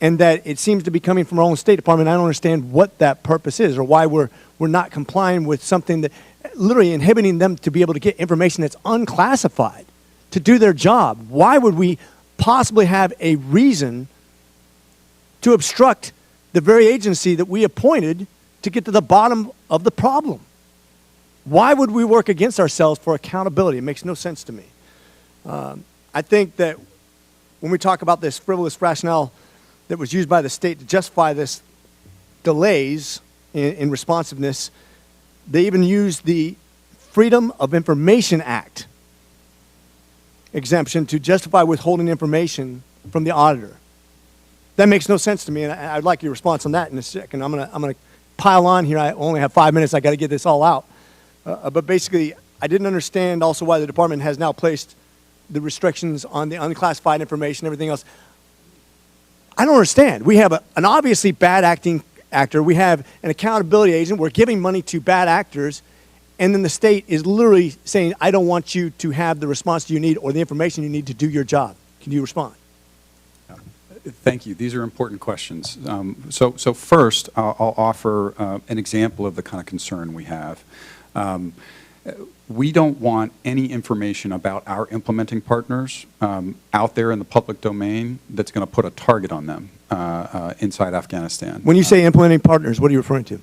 and that it seems to be coming from our own State Department. I don't understand what that purpose is or why we're not complying with something that literally inhibiting them to be able to get information that's unclassified to do their job. Why would we possibly have a reason to obstruct the very agency that we appointed to get to the bottom of the problem? Why would we work against ourselves for accountability? It makes no sense to me. I think that when we talk about this frivolous rationale that was used by the state to justify this delays in responsiveness. They even used the Freedom of Information Act exemption to justify withholding information from the auditor. That makes no sense to me, and I'd like your response on that in a second. I'm gonna pile on here. I only have 5 minutes. I got to get this all out. But basically, I didn't understand also why the department has now placed the restrictions on the unclassified information, everything else. I don't understand. We have an obviously bad actor. We have an accountability agent. We're giving money to bad actors. And then the state is literally saying, I don't want you to have the response you need or the information you need to do your job. Can you respond?
Thank you. These are important questions. So first, I'll offer an example of the kind of concern we have. We don't want any information about our implementing partners out there in the public domain that's going to put a target on them inside Afghanistan.
When you say implementing partners, what are you referring to?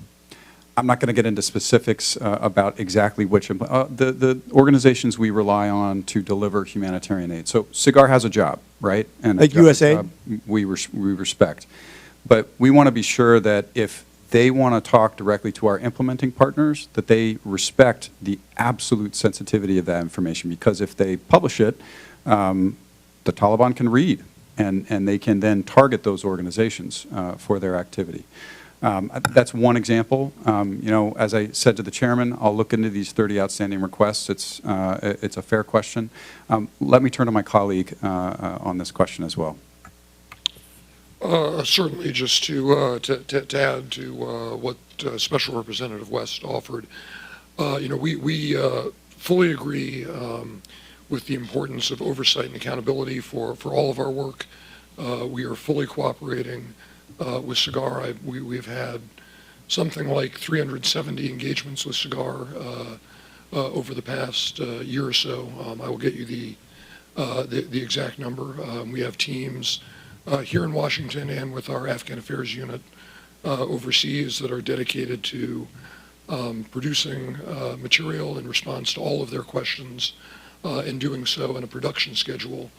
I'm not going to get into specifics about exactly which, the organizations we rely on to deliver humanitarian aid. So SIGAR has a job, right? And
like USA?
We respect. But we want to be sure that if they want to talk directly to our implementing partners, that they respect the absolute sensitivity of that information. Because if they publish it, the Taliban can read, and they can then target those organizations for their activity. That's one example. You know, as I said to the chairman, I'll look into these 30 outstanding requests. It's a fair question. Let me turn to my colleague on this question as well.
Certainly, just to add to what Special Representative West offered, you know, we fully agree with the importance of oversight and accountability for all of our work. We are fully cooperating with SIGAR. We've had something like 370 engagements with SIGAR over the past year or so. I will get you the exact number. We have teams here in Washington and with our Afghan Affairs unit overseas that are dedicated to producing material in response to all of their questions and doing so in a production schedule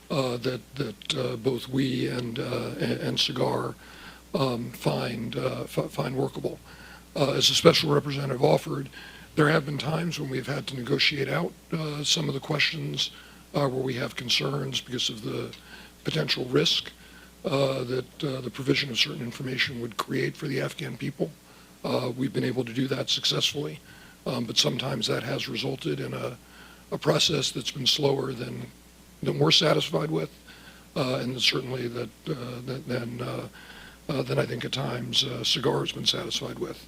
that both we and SIGAR find workable. As the Special Representative offered, there have been times when we've had to negotiate out some of the questions where we have concerns because of the potential risk that the provision of certain information would create for the Afghan people. We've been able to do that successfully, but sometimes that has resulted in a process that's been slower than we're satisfied with, and certainly than I think at times SIGAR has been satisfied with.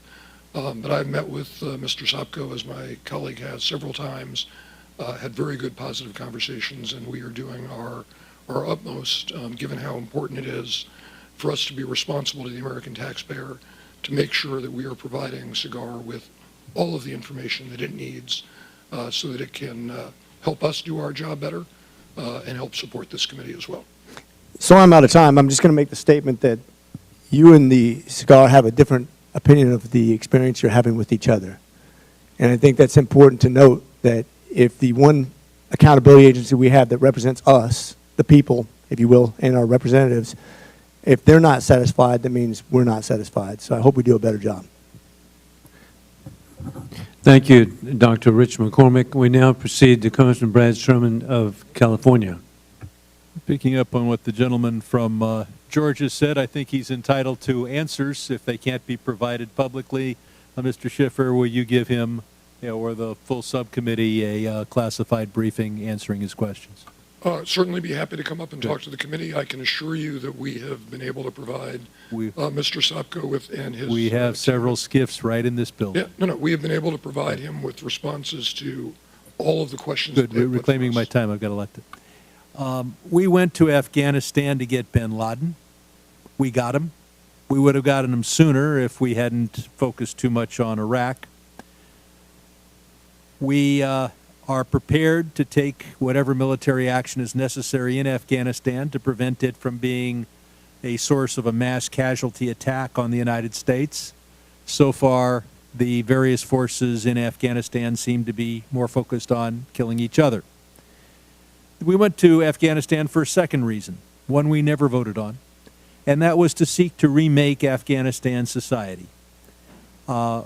But I've met with Mr. Sopko, as my colleague has, several times, had very good positive conversations, and we are doing our utmost, given how important it is for us to be responsible to the American taxpayer, to make sure that we are providing SIGAR with all of the information that it needs so that it can help us do our job better and help support this committee as well.
So I'm out of time. I'm just going to make the statement that you and the SIGAR have a different opinion of the experience you're having with each other. And I think that's important to note, that if the one accountability agency we have that represents us, the people, if you will, and our representatives, if they're not satisfied, that means we're not satisfied. So I hope we do a better job.
Thank you, Dr. Rich McCormick. We now proceed to Congressman Brad Sherman of California.
Picking up on what the gentleman from Georgia said, I think he's entitled to answers if they can't be provided publicly. Mr. Schiffer, will you give him, or the full subcommittee, a classified briefing answering his questions?
Certainly be happy to come up and talk to the committee. I can assure you that we have been able to provide Mr. Sopko with and his...
We have several SCIFs right in this building.
Yeah, no, we have been able to provide him with responses to all of the questions.
Good, we're reclaiming my time. I've got elected. We went to Afghanistan to get bin Laden. We got him. We would have gotten him sooner if we hadn't focused too much on Iraq. We are prepared to take whatever military action is necessary in Afghanistan to prevent it from being a source of a mass casualty attack on the United States. So far, the various forces in Afghanistan seem to be more focused on killing each other. We went to Afghanistan for a second reason, one we never voted on, and that was to seek to remake Afghanistan society.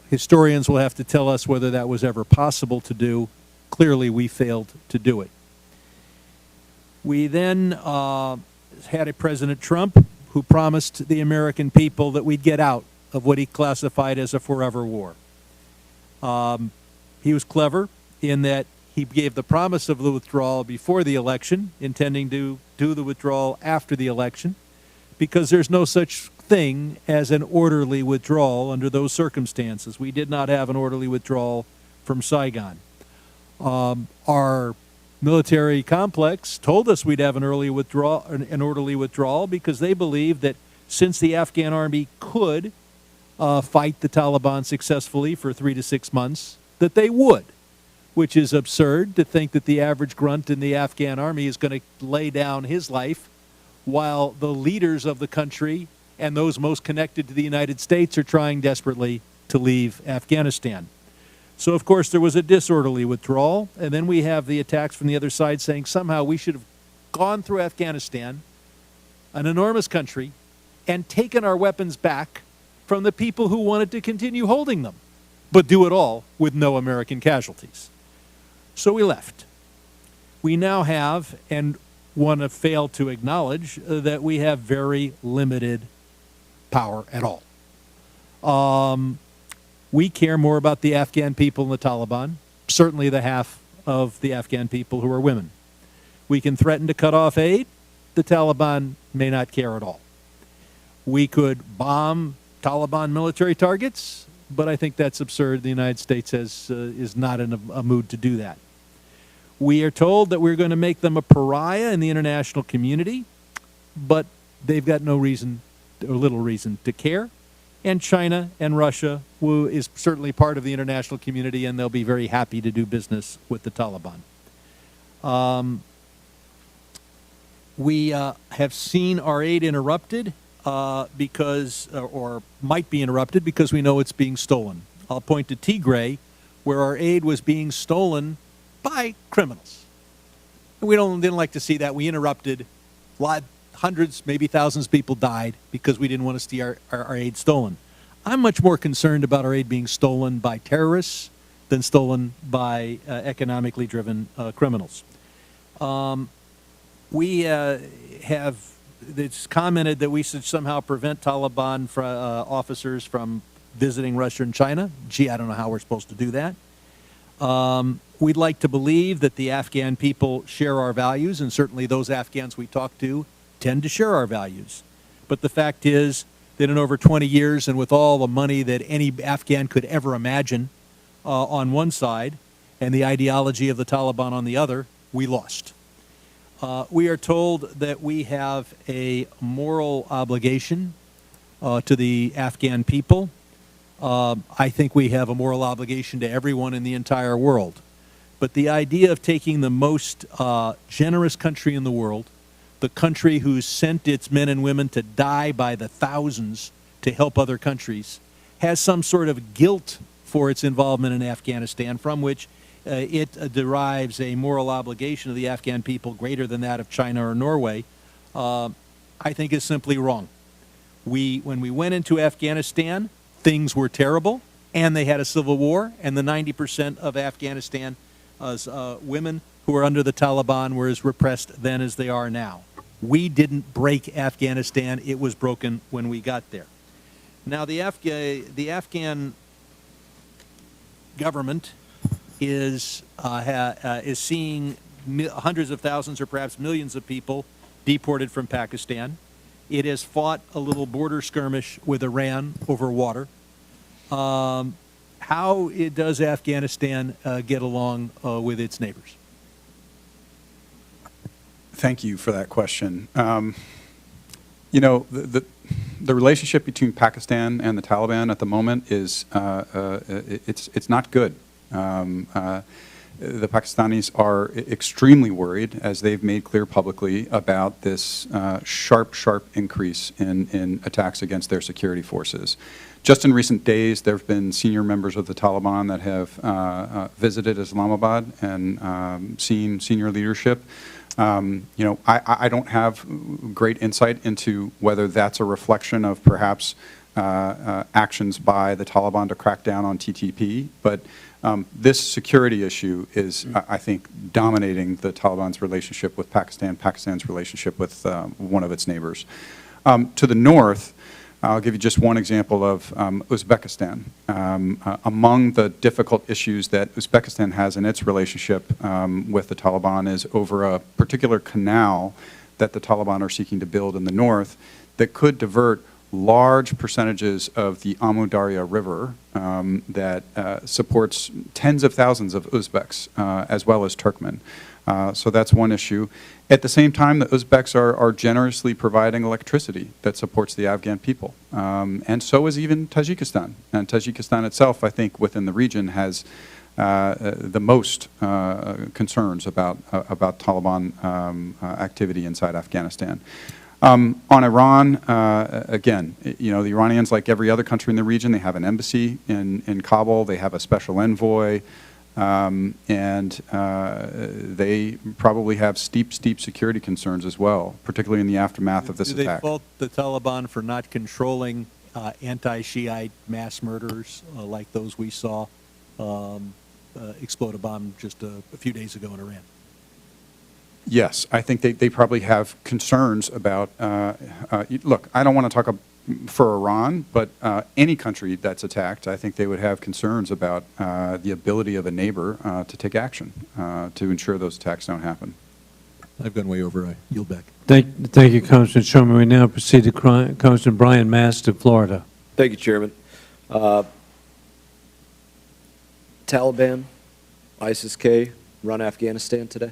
Historians will have to tell us whether that was ever possible to do. Clearly, we failed to do it. We then had a President Trump who promised the American people that we'd get out of what he classified as a forever war. He was clever in that he gave the promise of the withdrawal before the election, intending to do the withdrawal after the election, because there's no such thing as an orderly withdrawal under those circumstances. We did not have an orderly withdrawal from Saigon. Our military complex told us we'd have an orderly withdrawal because they believed that since the Afghan army could fight the Taliban successfully for 3 to 6 months, that they would, which is absurd to think that the average grunt in the Afghan army is going to lay down his life while the leaders of the country and those most connected to the United States are trying desperately to leave Afghanistan. So, of course, there was a disorderly withdrawal, and then we have the attacks from the other side saying somehow we should have gone through Afghanistan, an enormous country, and taken our weapons back from the people who wanted to continue holding them, but do it all with no American casualties. So we left. We now have, and one have failed to acknowledge, that we have very limited power at all. We care more about the Afghan people and the Taliban, certainly the half of the Afghan people who are women. We can threaten to cut off aid. The Taliban may not care at all. We could bomb Taliban military targets, but I think that's absurd. The United States is not in a mood to do that. We are told that we're going to make them a pariah in the international community, but they've got no reason or little reason to care. And China and Russia is certainly part of the international community, and they'll be very happy to do business with the Taliban. We have seen our aid interrupted because, or might be interrupted because we know it's being stolen. I'll point to Tigray, where our aid was being stolen by criminals. We didn't like to see that. We interrupted. Hundreds, maybe thousands of people died because we didn't want to see our aid stolen. I'm much more concerned about our aid being stolen by terrorists than stolen by economically driven criminals. We it's commented that we should somehow prevent Taliban officers from visiting Russia and China. Gee, I don't know how we're supposed to do that. We'd like to believe that the Afghan people share our values, and certainly those Afghans we talk to tend to share our values. But the fact is that in over 20 years, and with all the money that any Afghan could ever imagine on one side, and the ideology of the Taliban on the other, we lost. We are told that we have a moral obligation to the Afghan people. I think we have a moral obligation to everyone in the entire world. But the idea of taking the most generous country in the world, the country who's sent its men and women to die by the thousands to help other countries, has some sort of guilt for its involvement in Afghanistan, from which it derives a moral obligation of the Afghan people greater than that of China or Norway, I think is simply wrong. When we went into Afghanistan, things were terrible, and they had a civil war, and the 90% of Afghanistan's women who were under the Taliban were as repressed then as they are now. We didn't break Afghanistan. It was broken when we got there. Now, the Afghan government is seeing hundreds of thousands or perhaps millions of people deported from Pakistan. It has fought a little border skirmish with Iran over water. How does Afghanistan get along with its neighbors?
Thank you for that question. You know, the relationship between Pakistan and the Taliban at the moment is it's not good. The Pakistanis are extremely worried, as they've made clear publicly, about this sharp increase in attacks against their security forces. Just in recent days, there have been senior members of the Taliban that have visited Islamabad and seen senior leadership. You know, I don't have great insight into whether that's a reflection of perhaps actions by the Taliban to crack down on TTP, but this security issue is, I think, dominating the Taliban's relationship with Pakistan, Pakistan's relationship with one of its neighbors. To the north, I'll give you just one example of Uzbekistan. Among the difficult issues that Uzbekistan has in its relationship with the Taliban is over a particular canal that the Taliban are seeking to build in the north that could divert large percentages of the Amu Darya River that supports tens of thousands of Uzbeks as well as Turkmen. So that's one issue. At the same time, the Uzbeks are generously providing electricity that supports the Afghan people. And so is even Tajikistan. And Tajikistan itself, I think, within the region has the most concerns about Taliban activity inside Afghanistan. On Iran, again, you know, the Iranians, like every other country in the region, they have an embassy in Kabul, they have a special envoy, and they probably have steep security concerns as well, particularly in the aftermath of this attack.
Do they fault the Taliban for not controlling anti-Shiite mass murders like those we saw explode a bomb just a few days ago in Iran?
Yes, I think they probably have concerns about, look, I don't want to talk for Iran, but any country that's attacked, I think they would have concerns about the ability of a neighbor to take action to ensure those attacks don't happen.
I've gone way over. I yield back.
Thank you, Congressman Sherman. We now proceed to Congressman Brian Mast of Florida.
Thank you, Chairman. Taliban, ISIS-K run Afghanistan today?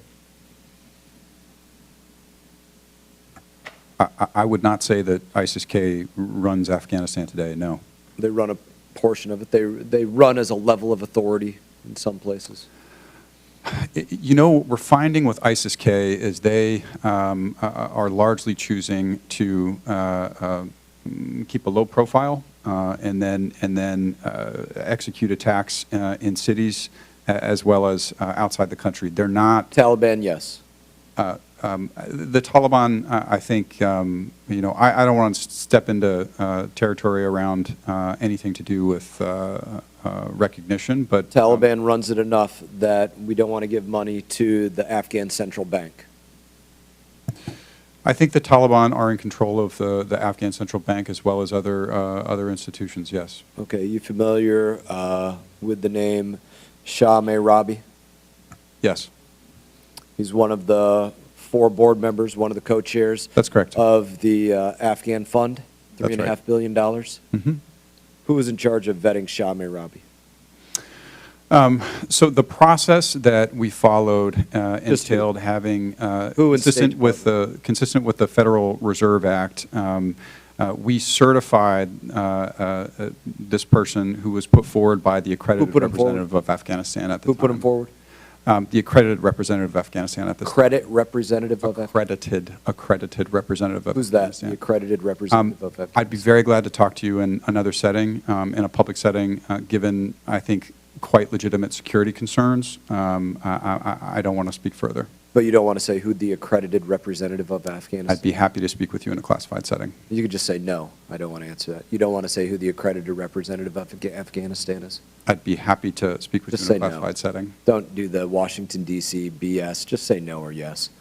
I would not say that ISIS-K runs Afghanistan today, no.
They run a portion of it. They run as a level of authority in some places.
You know, what we're finding with ISIS-K is they are largely choosing to keep a low profile and then execute attacks in cities as well as outside the country. They're not...
Taliban, yes.
The Taliban, I think, you know, I don't want to step into territory around anything to do with recognition, but...
Taliban runs it enough that we don't want to give money to the Afghan central bank.
I think the Taliban are in control of the Afghan central bank as well as other institutions, yes.
Okay, you familiar with the name Shah Rabi?
Yes.
He's one of the 4 board members, one of the co-chairs.
That's correct.
Of the Afghan fund, $3.5 billion.
Mm-hmm.
Who was in charge of vetting Shah Rabi?
So the process that we followed entailed having consistent with the Federal Reserve Act. We certified this person who was put forward by the accredited representative of Afghanistan at the time.
Who put him forward?
The accredited representative of Afghanistan at this time.
Accredited representative of Afghanistan?
Accredited representative of
Who's that,
Afghanistan.
the accredited representative of Afghanistan?
I'd be very glad to talk to you in another setting, in a public setting, given, I think, quite legitimate security concerns. I don't want to speak further.
But you don't want to say who the accredited representative of Afghanistan?
I'd be happy to speak with you in a classified setting.
You could just say no. I don't want to answer that. You don't want to say who the accredited representative of Afghanistan is?
I'd be happy to speak with you in a classified setting.
Don't do the Washington, D.C. BS. Just say no or yes.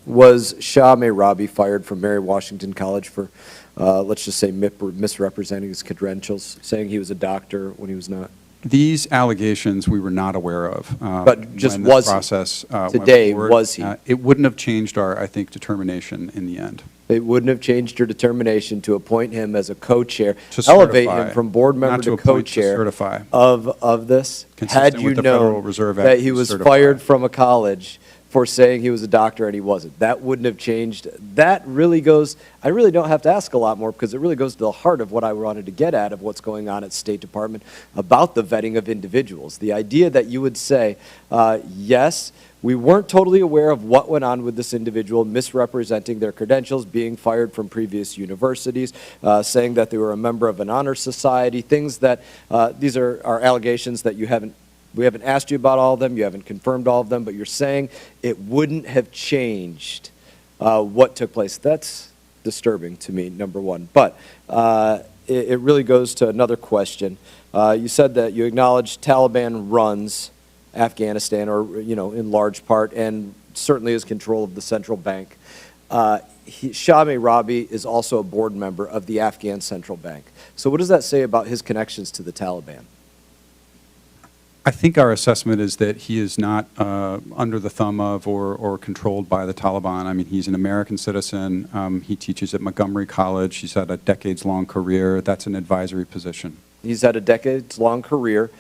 Was Shah Rabi fired from Mary Washington College for, let's just say, misrepresenting his credentials, saying he was a doctor when he was not?
These allegations we were not aware of.
But just
was process
today, was he?
It wouldn't have changed our, I think, determination in the end.
It wouldn't have changed your determination to appoint him as a co-chair, elevate him from board member to co-chair of this, had you known that he was fired from a college for saying he was a doctor and he wasn't. That wouldn't have changed. That really goes, I really don't have to ask a lot more because it really goes to the heart of what I wanted to get at of what's going on at State Department about the vetting of individuals. The idea that you would say, yes, we weren't totally aware of what went on with this individual, misrepresenting their credentials, being fired from previous universities, saying that they were a member of an honor society, things that, these are allegations that we haven't asked you about all of them, you haven't confirmed all of them, but you're saying it wouldn't have changed what took place. That's disturbing to me, number one. But it really goes to another question. You said that you acknowledge Taliban runs Afghanistan, or in large part, and certainly has control of the central bank. Shami Rabi is also a board member of the Afghan Central Bank. So what does that say about his connections to the Taliban?
I think our assessment is that he is not under the thumb of or controlled by the Taliban. I mean, he's an American citizen. He teaches at Montgomery College. He's had a decades-long career. That's an advisory position. He's had a decades-long career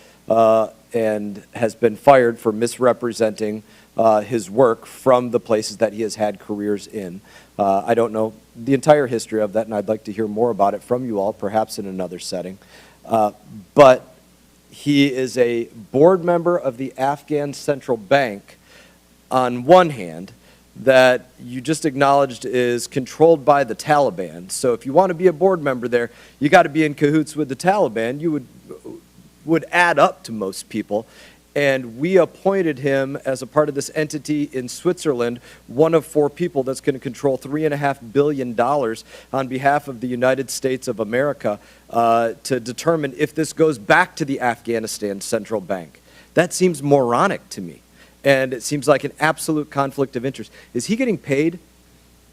and has been fired for misrepresenting his work from the places that he has had careers in. I don't know the entire history of that, and I'd like to hear more about it from you all, perhaps in another setting. But he is a board member of the Afghan Central Bank, on one hand, that you just acknowledged is controlled by the Taliban. So if you want to be a board member there, you got to be in cahoots with the Taliban. You would add up to most people. And we appointed him as a part of this entity in Switzerland, one of 4 people that's going to control $3.5 billion on behalf of the United States of America to determine if this goes back to the Afghanistan Central Bank. That seems moronic to me. And it seems like an absolute conflict of interest. Is he getting paid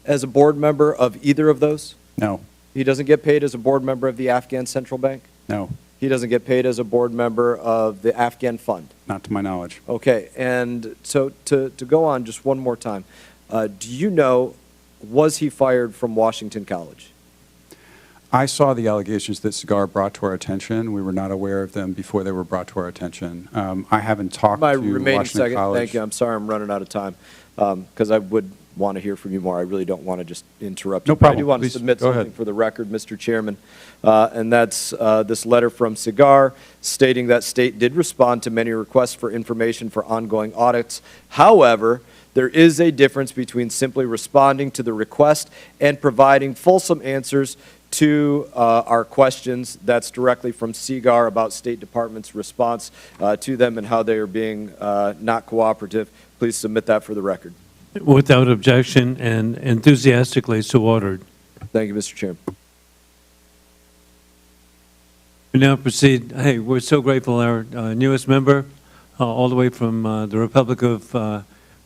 as a board member of either of those? No.
He doesn't get paid as a board member of the Afghan Central Bank?
No.
He doesn't get paid as a board member of the Afghan Fund?
Not to my knowledge.
Okay, and so to go on just one more time, do you know, was he fired from Washington College?
I saw the allegations that Cigar brought to our attention. We were not aware of them before they were brought to our attention. I haven't talked to Washington College.
Thank you. I'm sorry I'm running out of time because I would want to hear from you more. I really don't want to just interrupt you.
No problem.
I do want
Please,
to submit
go
something
ahead.
for the record, Mr. Chairman, and that's this letter from Cigar stating that state did respond to many requests for information for ongoing audits. However, there is a difference between simply responding to the request and providing fulsome answers to our questions. That's directly from Cigar about State Department's response to them and how they are being not cooperative. Please submit that for the record.
Without objection and enthusiastically so ordered.
Thank you, Mr. Chairman.
We now proceed. Hey, we're so grateful. Our newest member, all the way from the Republic of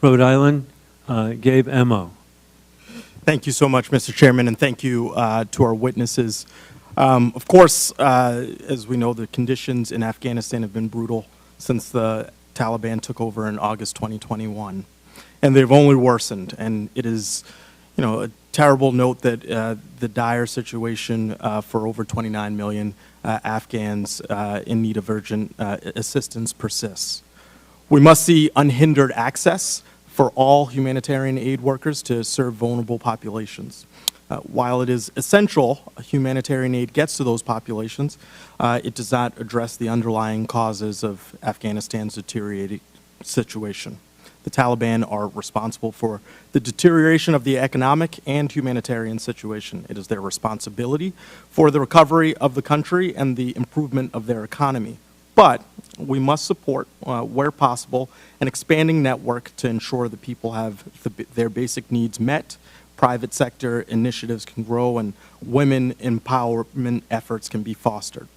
Rhode Island, Gabe Emo.
Thank you so much, Mr. Chairman, and thank you to our witnesses. Of course, as we know, the conditions in Afghanistan have been brutal since the Taliban took over in August 2021. And they've only worsened, and it is, a terrible note that the dire situation for over 29 million Afghans in need of urgent assistance persists. We must see unhindered access for all humanitarian aid workers to serve vulnerable populations. While it is essential humanitarian aid gets to those populations, it does not address the underlying causes of Afghanistan's deteriorating situation. The Taliban are responsible for the deterioration of the economic and humanitarian situation. It is their responsibility for the recovery of the country and the improvement of their economy. But we must support, where possible, an expanding network to ensure that people have their basic needs met, private sector initiatives can grow, and women empowerment efforts can be fostered.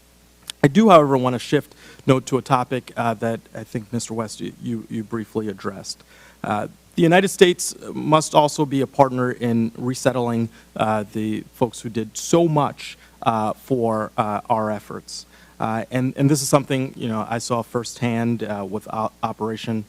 I do, however, want to note to a topic that I think, Mr. West, you briefly addressed. The United States must also be a partner in resettling the folks who did so much for our efforts. And this is something, I saw firsthand with Operation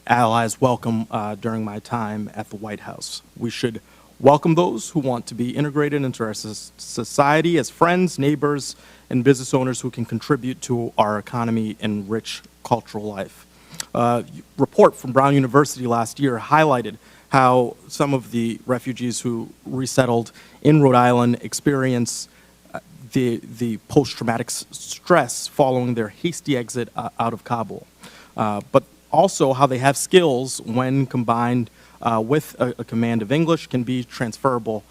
Allies Welcome during my time at the White House. We should welcome those who want to be integrated into our society as friends, neighbors, and business owners who can contribute to our economy and rich cultural life. A report from Brown University last year highlighted how some of the refugees who resettled in Rhode Island experience the post-traumatic stress following their hasty exit out of Kabul, but also how they have skills when combined with a command of English can be transferable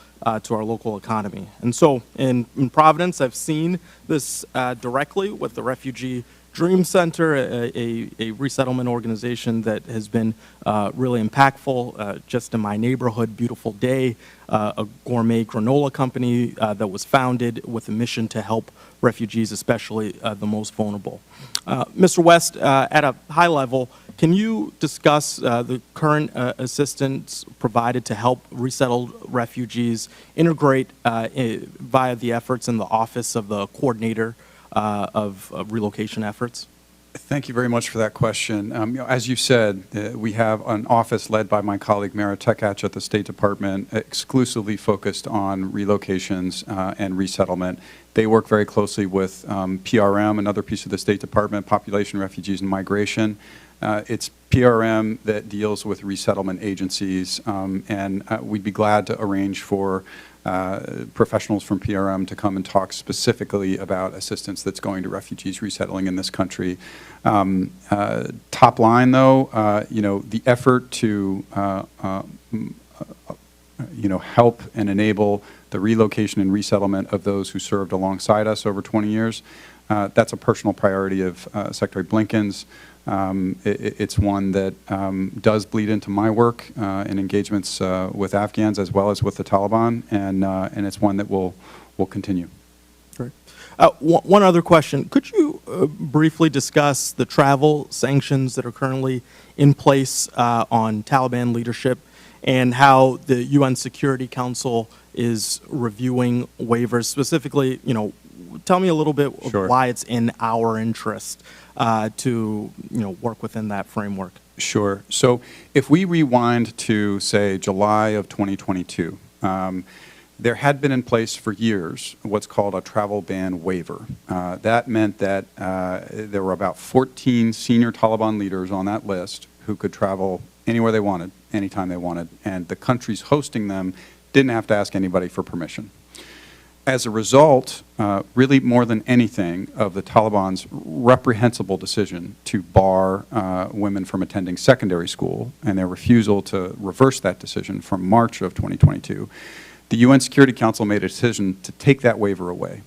to our local economy. And so in Providence, I've seen this directly with the refugee Dream Center, a resettlement organization that has been really impactful. Just in my neighborhood, Beautiful Day, a gourmet granola company that was founded with a mission to help refugees, especially the most vulnerable. Mr. West, at a high level, can you discuss the current assistance provided to help resettled refugees integrate via the efforts in the Office of the Coordinator of relocation efforts?
Thank you very much for that question. As you said, we have an office led by my colleague Mara Tekach at the State Department, exclusively focused on relocations and resettlement. They work very closely with PRM, another piece of the State Department, Population, Refugees, and Migration. It's PRM that deals with resettlement agencies, and we'd be glad to arrange for professionals from PRM to come and talk specifically about assistance that's going to refugees resettling in this country. Top line, though, the effort to help and enable the relocation and resettlement of those who served alongside us over 20 years, that's a personal priority of Secretary Blinken's. It's one that does bleed into my work in engagements with Afghans as well as with the Taliban, and it's one that will continue.
Great. One other question. Could you briefly discuss the travel sanctions that are currently in place on Taliban leadership and how the UN Security Council is reviewing waivers? Specifically, tell me a little bit of why it's in our interest to work within that framework.
Sure. So if we rewind to, say, July of 2022, there had been in place for years what's called a travel ban waiver. That meant that there were about 14 senior Taliban leaders on that list who could travel anywhere they wanted, anytime they wanted, and the countries hosting them didn't have to ask anybody for permission. As a result, really more than anything, of the Taliban's reprehensible decision to bar women from attending secondary school and their refusal to reverse that decision from March of 2022, the UN Security Council made a decision to take that waiver away.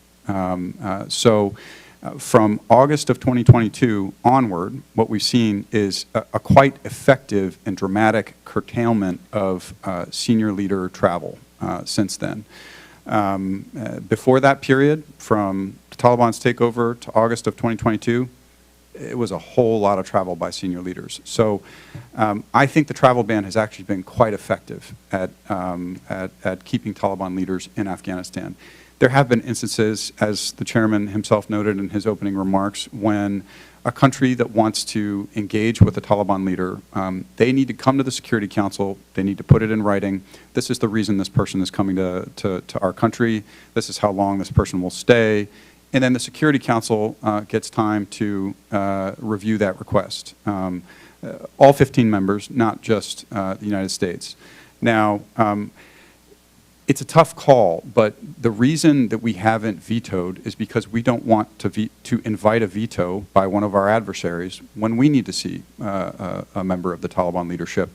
From August of 2022 onward, what we've seen is a quite effective and dramatic curtailment of senior leader travel since then. Before that period, from the Taliban's takeover to August of 2022, it was a whole lot of travel by senior leaders. So I think the travel ban has actually been quite effective at keeping Taliban leaders in Afghanistan. There have been instances, as the chairman himself noted in his opening remarks, when a country that wants to engage with a Taliban leader, they need to come to the Security Council, they need to put it in writing. This is the reason this person is coming to our country, this is how long this person will stay, and then the Security Council gets time to review that request. All 15 members, not just the United States. Now, it's a tough call, but the reason that we haven't vetoed is because we don't want to invite a veto by one of our adversaries when we need to see a member of the Taliban leadership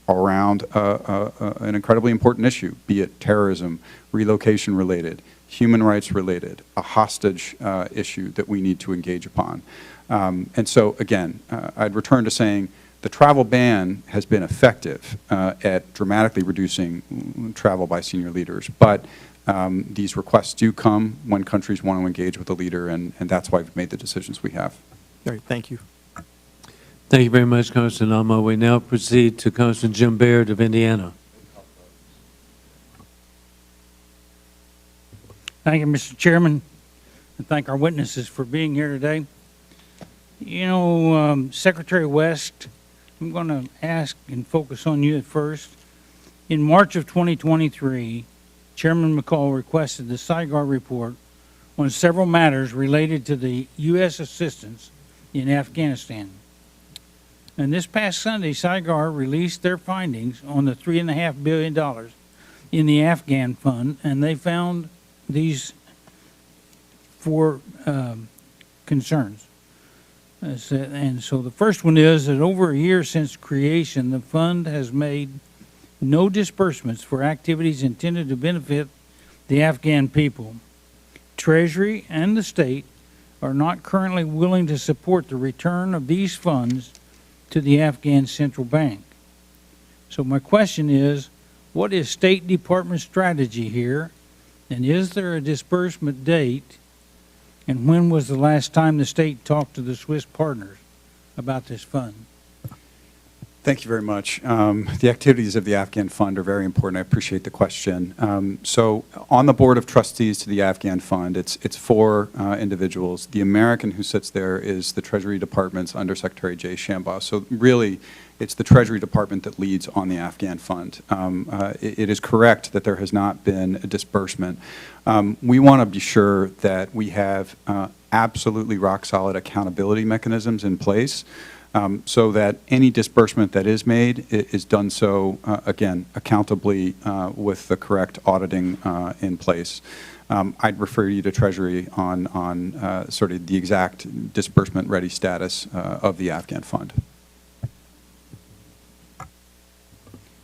around an incredibly important issue, be it terrorism, relocation related, human rights related, a hostage issue that we need to engage upon. And so again, I'd return to saying the travel ban has been effective at dramatically reducing travel by senior leaders, but these requests do come when countries want to engage with a leader, and that's why we've made the decisions we have.
Great, thank you.
Thank you very much, Congressman Amu. We now proceed to Congressman Jim Baird of Indiana.
Thank you, Mr. Chairman, and thank our witnesses for being here today. Secretary West, I'm going to ask and focus on you at first. In March of 2023, Chairman McCall requested the SIGAR report on several matters related to the U.S. assistance in Afghanistan. And this past Sunday, SIGAR released their findings on the $3.5 billion in the Afghan fund, and they found these four concerns. And so the first one is that over a year since creation, the fund has made no disbursements for activities intended to benefit the Afghan people. Treasury and the state are not currently willing to support the return of these funds to the Afghan Central Bank. So my question is, what is State Department strategy here, and is there a disbursement date, and when was the last time the state talked to the Swiss partners about this fund?
Thank you very much. The activities of the Afghan Fund are very important. I appreciate the question. So on the Board of Trustees to the Afghan Fund, it's 4 individuals. The American who sits there is the Treasury Department's Undersecretary Jay Shambaugh. So really, it's the Treasury Department that leads on the Afghan Fund. It is correct that there has not been a disbursement. We want to be sure that we have absolutely rock-solid accountability mechanisms in place, so that any disbursement that is made is done so, again, accountably with the correct auditing in place. I'd refer you to Treasury on sort of the exact disbursement-ready status of the Afghan Fund.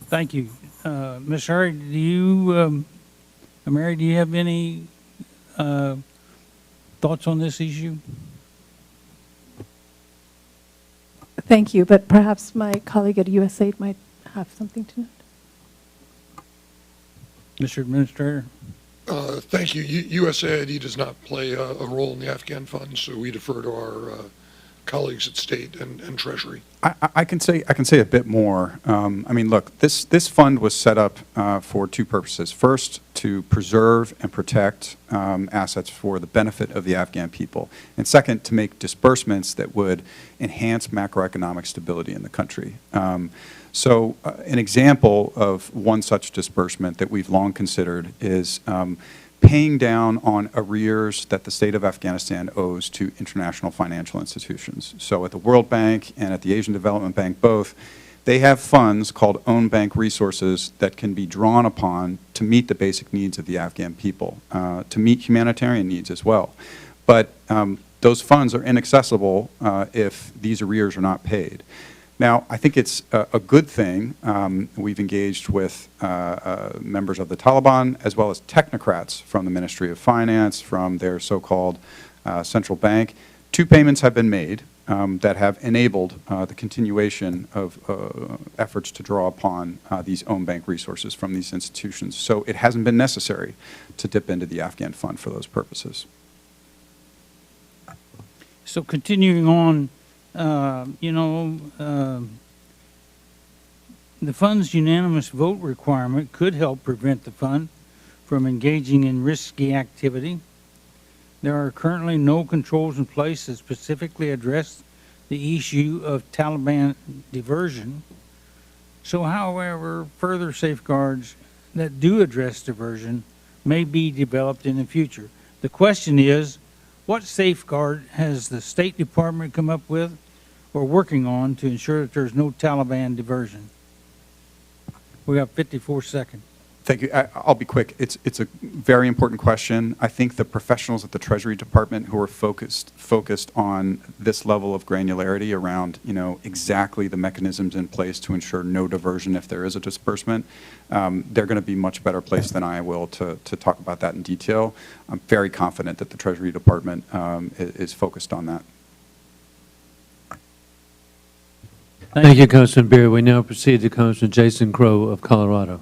Thank you. Ms. Hurry, do you, Mary, do you have any thoughts on this issue?
Thank you, but perhaps my colleague at USAID might have something to note.
Mr. Administrator.
Thank you. USAID does not play a role in the Afghan Fund, so we defer to our colleagues at State and Treasury.
I can say a bit more. I mean, look, this fund was set up for 2 purposes. First, to preserve and protect assets for the benefit of the Afghan people, and second, to make disbursements that would enhance macroeconomic stability in the country. So an example of one such disbursement that we've long considered is paying down on arrears that the state of Afghanistan owes to international financial institutions. So at the World Bank and at the Asian Development Bank both, they have funds called own bank resources that can be drawn upon to meet the basic needs of the Afghan people, to meet humanitarian needs as well. But those funds are inaccessible if these arrears are not paid. Now, I think it's a good thing. We've engaged with members of the Taliban as well as technocrats from the Ministry of Finance, from their so-called central bank. 2 payments have been made that have enabled the continuation of efforts to draw upon these own bank resources from these institutions. So it hasn't been necessary to dip into the Afghan Fund for those purposes.
So continuing on, the fund's unanimous vote requirement could help prevent the fund from engaging in risky activity. There are currently no controls in place that specifically address the issue of Taliban diversion. So, however, further safeguards that do address diversion may be developed in the future. The question is, what safeguard has the State Department come up with or working on to ensure that there's no Taliban diversion? We have 54 seconds.
Thank you. I'll be quick. It's a very important question. I think the professionals at the Treasury Department who are focused on this level of granularity around, exactly the mechanisms in place to ensure no diversion if there is a disbursement, they're going to be much better placed than I will to talk about that in detail. I'm very confident that the Treasury Department is focused on that.
Thank you, Congressman Beer. We now proceed to Congressman Jason Crow of Colorado.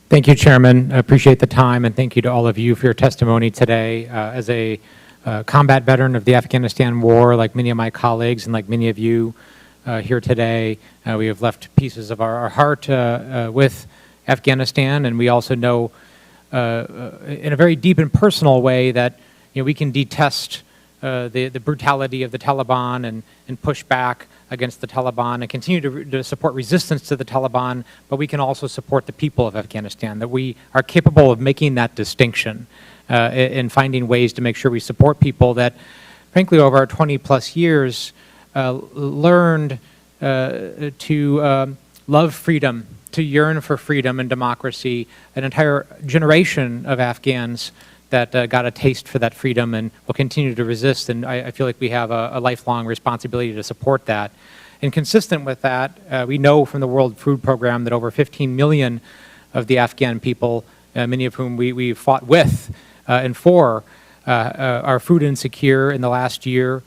Thank you, Chairman. I appreciate the time, and thank you to all of you for your testimony today. As a combat veteran of the Afghanistan war, like many of my colleagues and like many of you here today, we have left pieces of our heart with Afghanistan, and we also know in a very deep and personal way that we can detest the brutality of the Taliban and push back against the Taliban and continue to support resistance to the Taliban, but we can also support the people of Afghanistan, that we are capable of making that distinction and finding ways to make sure we support people that, frankly, over our 20-plus years, learned to love freedom, to yearn for freedom and democracy, an entire generation of Afghans that got a taste for that freedom and will continue to resist. And I feel like we have a lifelong responsibility to support that. And consistent with that, we know from the World Food Program that over 15 million of the Afghan people, many of whom we fought with and for, are food insecure in the last year.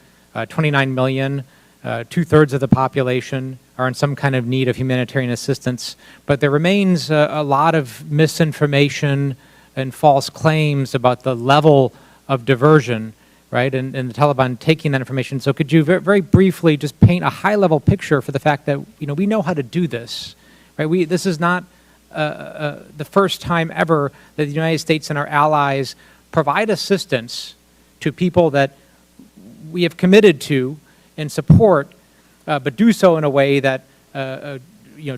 29 million, 2/3 of the population are in some kind of need of humanitarian assistance. But there remains a lot of misinformation and false claims about the level of diversion, right, and the Taliban taking that information. So could you very briefly just paint a high-level picture for the fact that, we know how to do this, right? This is not the first time ever that the United States and our allies provide assistance to people that we have committed to and support, but do so in a way that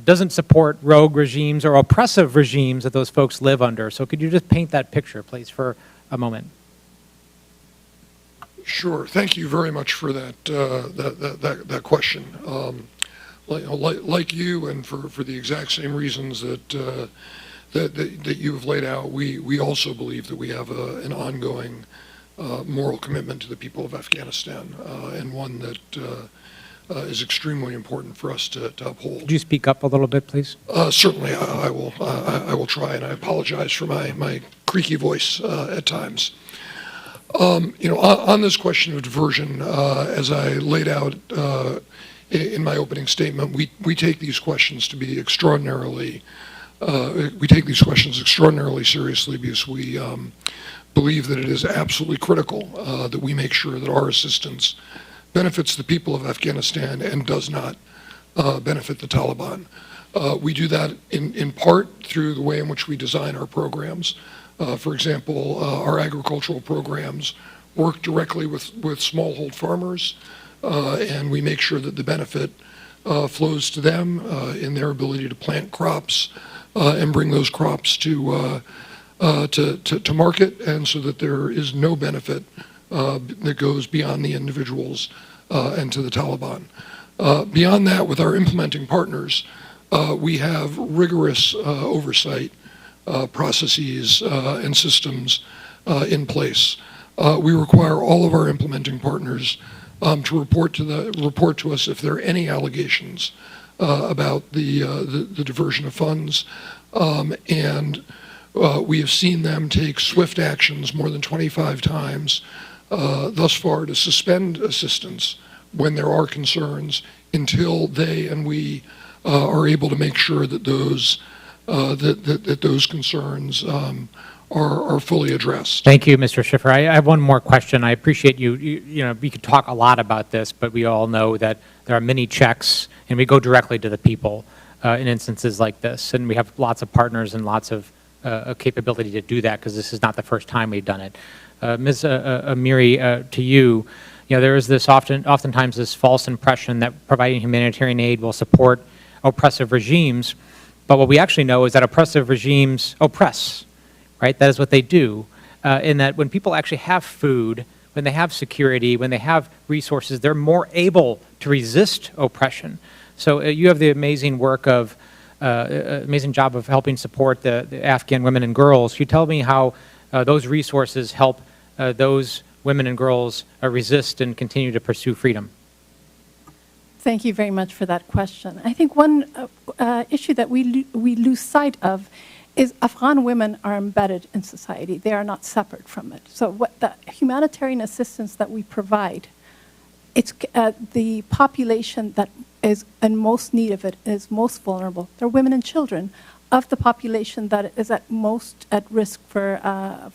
doesn't support rogue regimes or oppressive regimes that those folks live under. So could you just paint that picture, please, for a moment?
Sure. Thank you very much for that question. Like you, and for the exact same reasons that you have laid out, we also believe that we have an ongoing moral commitment to the people of Afghanistan, and one that is extremely important for us to uphold.
Could you speak up a little bit, please?
Certainly, I will try, and I apologize for my creaky voice at times. On this question of diversion, as I laid out in my opening statement, we take these questions to be extraordinarily seriously, because we believe that it is absolutely critical that we make sure that our assistance benefits the people of Afghanistan and does not benefit the Taliban. We do that in part through the way in which we design our programs. For example, our agricultural programs work directly with smallhold farmers, and we make sure that the benefit flows to them in their ability to plant crops and bring those crops to market, and so that there is no benefit that goes beyond the individuals and to the Taliban. Beyond that, with our implementing partners, we have rigorous oversight processes and systems in place. We require all of our implementing partners to report to us if there are any allegations about the diversion of funds, and we have seen them take swift actions more than 25 times thus far to suspend assistance when there are concerns, until they and we are able to make sure that those those concerns are fully addressed.
Thank you, Mr. Schiffer. I have one more question. I appreciate we could talk a lot about this, but we all know that there are many checks, and we go directly to the people in instances like this. And we have lots of partners and lots of capability to do that, because this is not the first time we've done it. Ms. Amiri, to you, there is this oftentimes this false impression that providing humanitarian aid will support oppressive regimes. But what we actually know is that oppressive regimes oppress, right? That is what they do. In that when people actually have food, when they have security, when they have resources, they're more able to resist oppression. So you have the amazing work of, amazing job of helping support the Afghan women and girls. Can you tell me how those resources help those women and girls resist and continue to pursue freedom?
Thank you very much for that question. I think one issue that we lose sight of is Afghan women are embedded in society. They are not separate from it. So what the humanitarian assistance that we provide, it's the population that is in most need of it is most vulnerable. They're women and children. Of the population that is most at risk for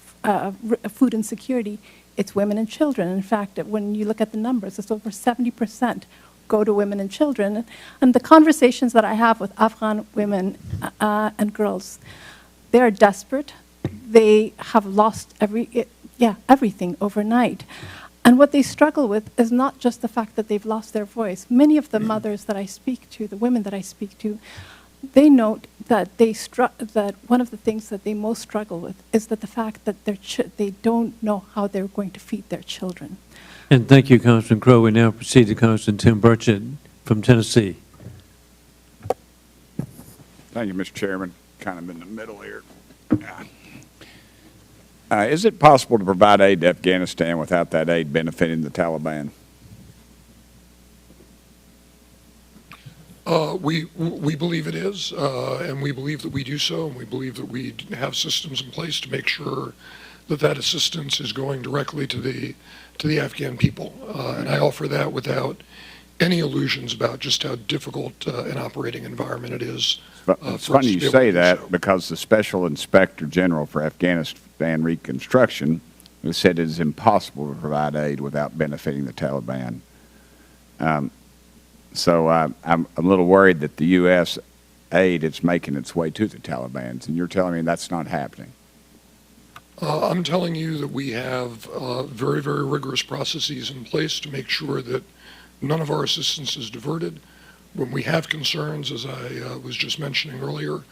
food insecurity, it's women and children. In fact, when you look at the numbers, it's over 70% go to women and children. And the conversations that I have with Afghan women and girls, they are desperate. They have lost everything overnight. And what they struggle with is not just the fact that they've lost their voice. Many of the mothers that I speak to, the women that I speak to, they note that that one of the things that they most struggle with is that the fact that they don't know how they're going to feed their children.
And thank you, Congressman Crow. We now proceed to Congressman Tim Burchett from Tennessee.
Thank you, Mr. Chairman. Kind of in the middle here. Is it possible to provide aid to Afghanistan without that aid benefiting the Taliban?
We believe it is, and we believe that we do so, and we believe that we have systems in place to make sure that assistance is going directly to the Afghan people. And I offer that without any illusions about just how difficult an operating environment it is.
It's funny you say that, because the Special Inspector General for Afghanistan Reconstruction has said it is impossible to provide aid without benefiting the Taliban. So I'm a little worried that the U.S. aid is making its way to the Taliban, and you're telling me that's not happening.
I'm telling you that we have very, very rigorous processes in place to make sure that none of our assistance is diverted. When we have concerns, as I was just mentioning earlier,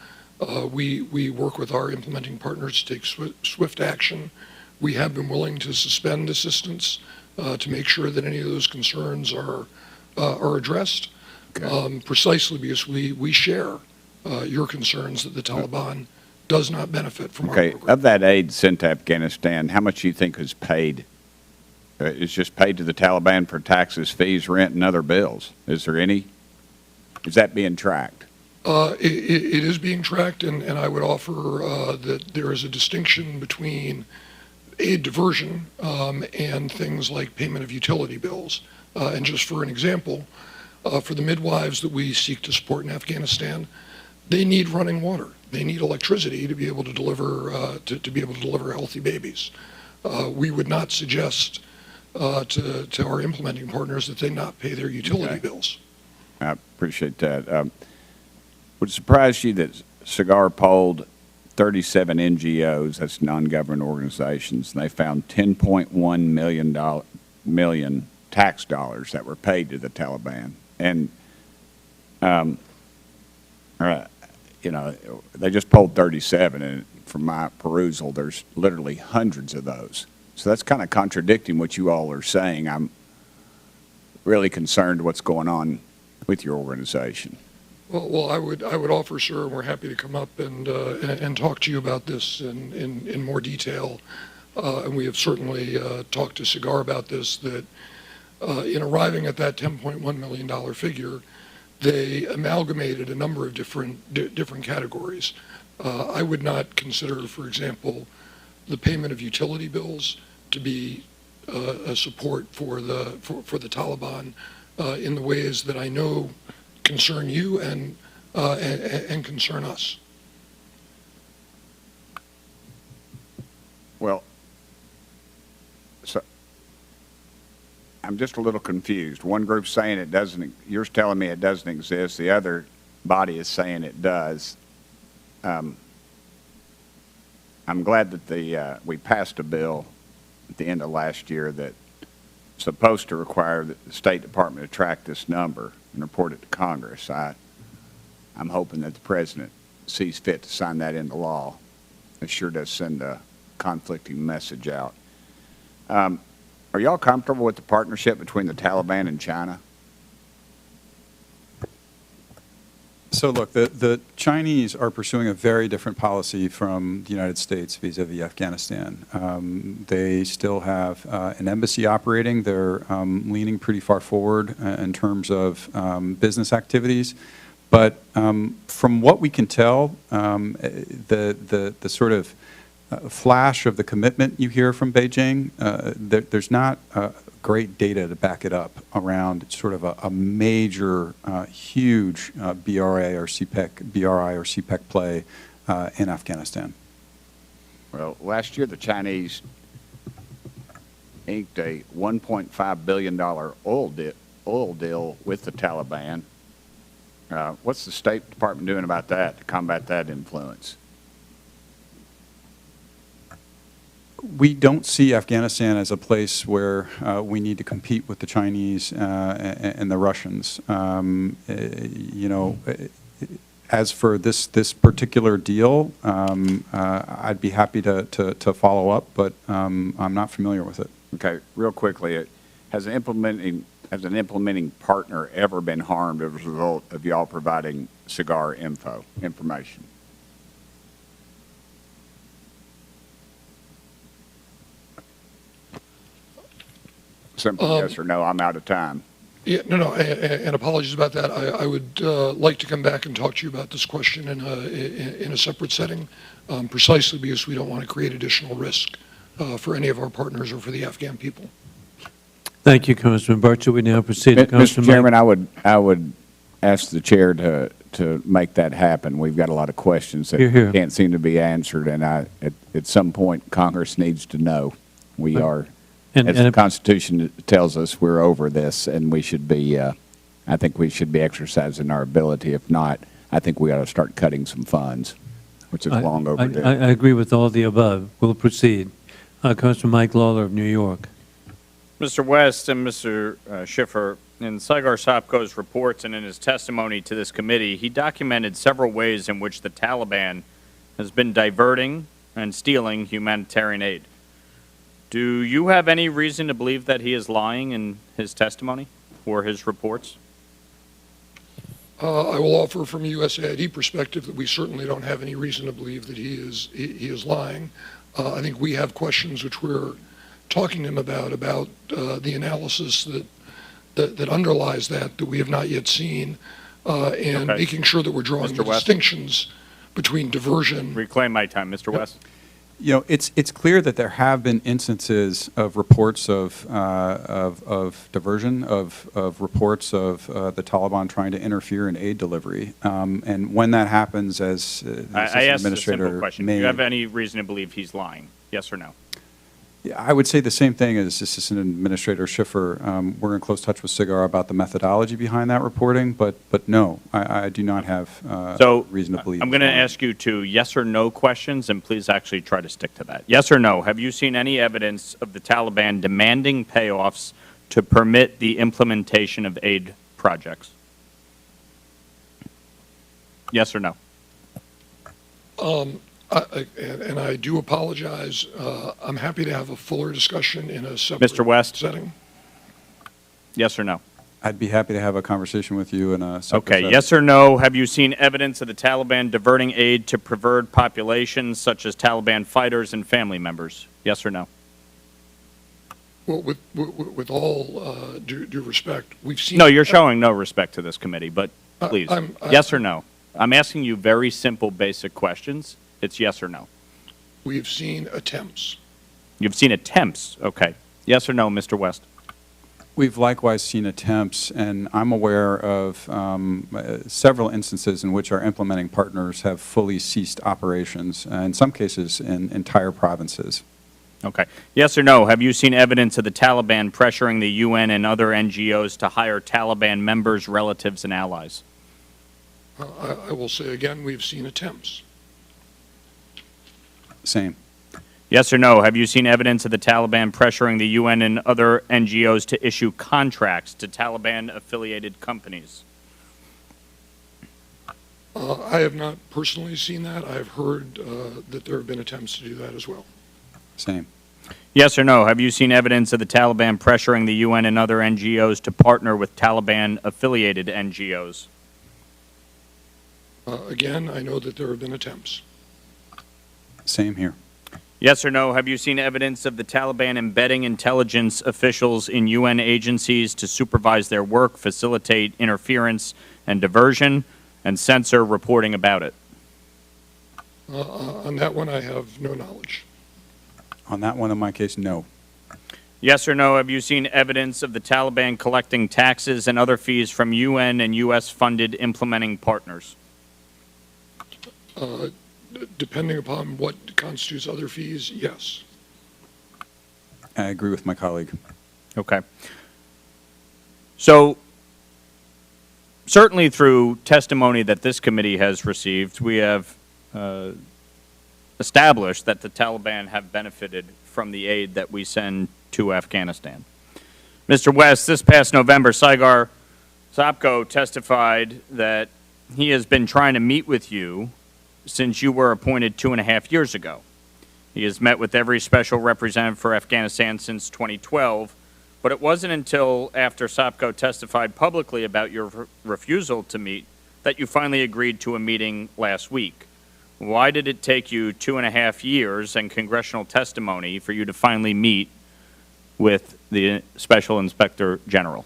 we work with our implementing partners to take swift action. We have been willing to suspend assistance to make sure that any of those concerns are addressed, precisely because we share your concerns that the Taliban does not benefit from our program.
Of that aid sent to Afghanistan, how much do you think is paid? Is just paid to the Taliban for taxes, fees, rent, and other bills? Is there any? Is that being tracked?
It is being tracked, and I would offer that there is a distinction between aid diversion and things like payment of utility bills. And just for an example, for the midwives that we seek to support in Afghanistan, they need running water. They need electricity to be able to deliver healthy babies. We would not suggest to our implementing partners that they not pay their utility bills.
I appreciate that. Would it surprise you that Cigar polled 37 NGOs, that's non-government organizations, and they found $10.1 million tax dollars that were paid to the Taliban? And you know, they just polled 37, and from my perusal, there's literally hundreds of those. So that's kind of contradicting what you all are saying. I'm really concerned what's going on with your organization.
Well, I would offer, sir, and we're happy to come up and talk to you about this in more detail. And we have certainly talked to Cigar about this, that in arriving at that $10.1 million figure, they amalgamated a number of different categories. I would not consider, for example, the payment of utility bills to be a support for the Taliban in the ways that I know concern you and concern us.
Well, so I'm just a little confused. One group's saying it doesn't, you're telling me it doesn't exist. The other body is saying it does. I'm glad that we passed a bill at the end of last year that's supposed to require the State Department to track this number and report it to Congress. I'm hoping that the President sees fit to sign that into law. It sure does send a conflicting message out. Are y'all comfortable with the partnership between the Taliban and China?
So look, the Chinese are pursuing a very different policy from the United States vis-a-vis Afghanistan. They still have an embassy operating. They're leaning pretty far forward in terms of business activities. But from what we can tell, the sort of flash of the commitment you hear from Beijing, there's not great data to back it up around sort of a major, huge BRI or CPEC play in Afghanistan.
Well, last year the Chinese inked a $1.5 billion oil deal with the Taliban. What's the State Department doing about that to combat that influence?
We don't see Afghanistan as a place where we need to compete with the Chinese and the Russians. You know, as for this particular deal, I'd be happy to follow up, but I'm not familiar with it.
Okay, real quickly, has an implementing partner ever been harmed as a result of y'all providing Cigar information? Simple yes or no. I'm out of time.
Yeah, no, and apologies about that. I would like to come back and talk to you about this question in a separate setting, precisely because we don't want to create additional risk for any of our partners or for the Afghan people.
Thank you, Congressman Burchett. We now proceed to Congressman
Mr. Chairman, I would ask the chair to make that happen. We've got a lot of questions that can't seem to be answered, and at some point Congress needs to know. We are, as the Constitution tells us, we're over this, and we should be. I think we should be exercising our ability. If not, I think we ought to start cutting some funds, which is long overdue.
I agree with all the above. We'll proceed. Congressman Mike Lawler of New York.
Mr. West and Mr. Schiffer, in Saigar Sopko's reports and in his testimony to this committee, he documented several ways in which the Taliban has been diverting and stealing humanitarian aid. Do you have any reason to believe that he is lying in his testimony or his reports?
I will offer from a USAID perspective that we certainly don't have any reason to believe that he is lying. I think we have questions which we're talking to him about the analysis that underlies that we have not yet seen, and making sure that we're drawing the distinctions between diversion.
Reclaim my time, Mr. West.
You know, it's clear that there have been instances of reports of diversion, of reports of the Taliban trying to interfere in aid delivery, and when that happens, as the
I asked a simple question. Do you have any reason to believe he's lying? Yes or no?
Yeah, I would say the same thing as Assistant Administrator Schiffer. We're in close touch with SIGAR about the methodology behind that reporting, but no, I do not have reason to believe.
I'm going to ask you two yes or no questions, and please actually try to stick to that. Yes or no, have you seen any evidence of the Taliban demanding payoffs to permit the implementation of aid projects? Yes or no?
And I do apologize. I'm happy to have a fuller discussion in a separate
Mr. West?
setting.
Yes or no?
I'd be happy to have a conversation with you in a separate setting.
Yes or no, have you seen evidence of the Taliban diverting aid to preferred populations such as Taliban fighters and family members? Yes or no?
Well, with all due respect, we've seen...
No, you're showing no respect to this committee, but please, yes or no? I'm asking you very simple, basic questions. It's yes or no.
We've seen attempts.
You've seen attempts. Okay. Yes or no, Mr. West?
We've likewise seen attempts, and I'm aware of several instances in which our implementing partners have fully ceased operations, in some cases in entire provinces.
Okay. Yes or no, have you seen evidence of the Taliban pressuring the UN and other NGOs to hire Taliban members, relatives, and allies?
I will say again, we've seen attempts.
Same.
Yes or no, have you seen evidence of the Taliban pressuring the UN and other NGOs to issue contracts to Taliban-affiliated companies?
I have not personally seen that. I have heard that there have been attempts to do that as well.
Same.
Yes or no, have you seen evidence of the Taliban pressuring the UN and other NGOs to partner with Taliban-affiliated NGOs?
Again, I know that there have been attempts.
Same here.
Yes or no, have you seen evidence of the Taliban embedding intelligence officials in UN agencies to supervise their work, facilitate interference and diversion, and censor reporting about it?
On that one, I have no knowledge.
On that one, in my case, no.
Yes or no, have you seen evidence of the Taliban collecting taxes and other fees from UN and U.S.-funded implementing partners?
Depending upon what constitutes other fees, yes.
I agree with my colleague.
Okay. So, certainly through testimony that this committee has received, we have established that the Taliban have benefited from the aid that we send to Afghanistan. Mr. West, this past November, Saigar Sopko testified that he has been trying to meet with you since you were appointed 2.5 years ago. He has met with every special representative for Afghanistan since 2012, but it wasn't until after Sopko testified publicly about your refusal to meet that you finally agreed to a meeting last week. Why did it take you 2.5 years and congressional testimony for you to finally meet with the Special Inspector General?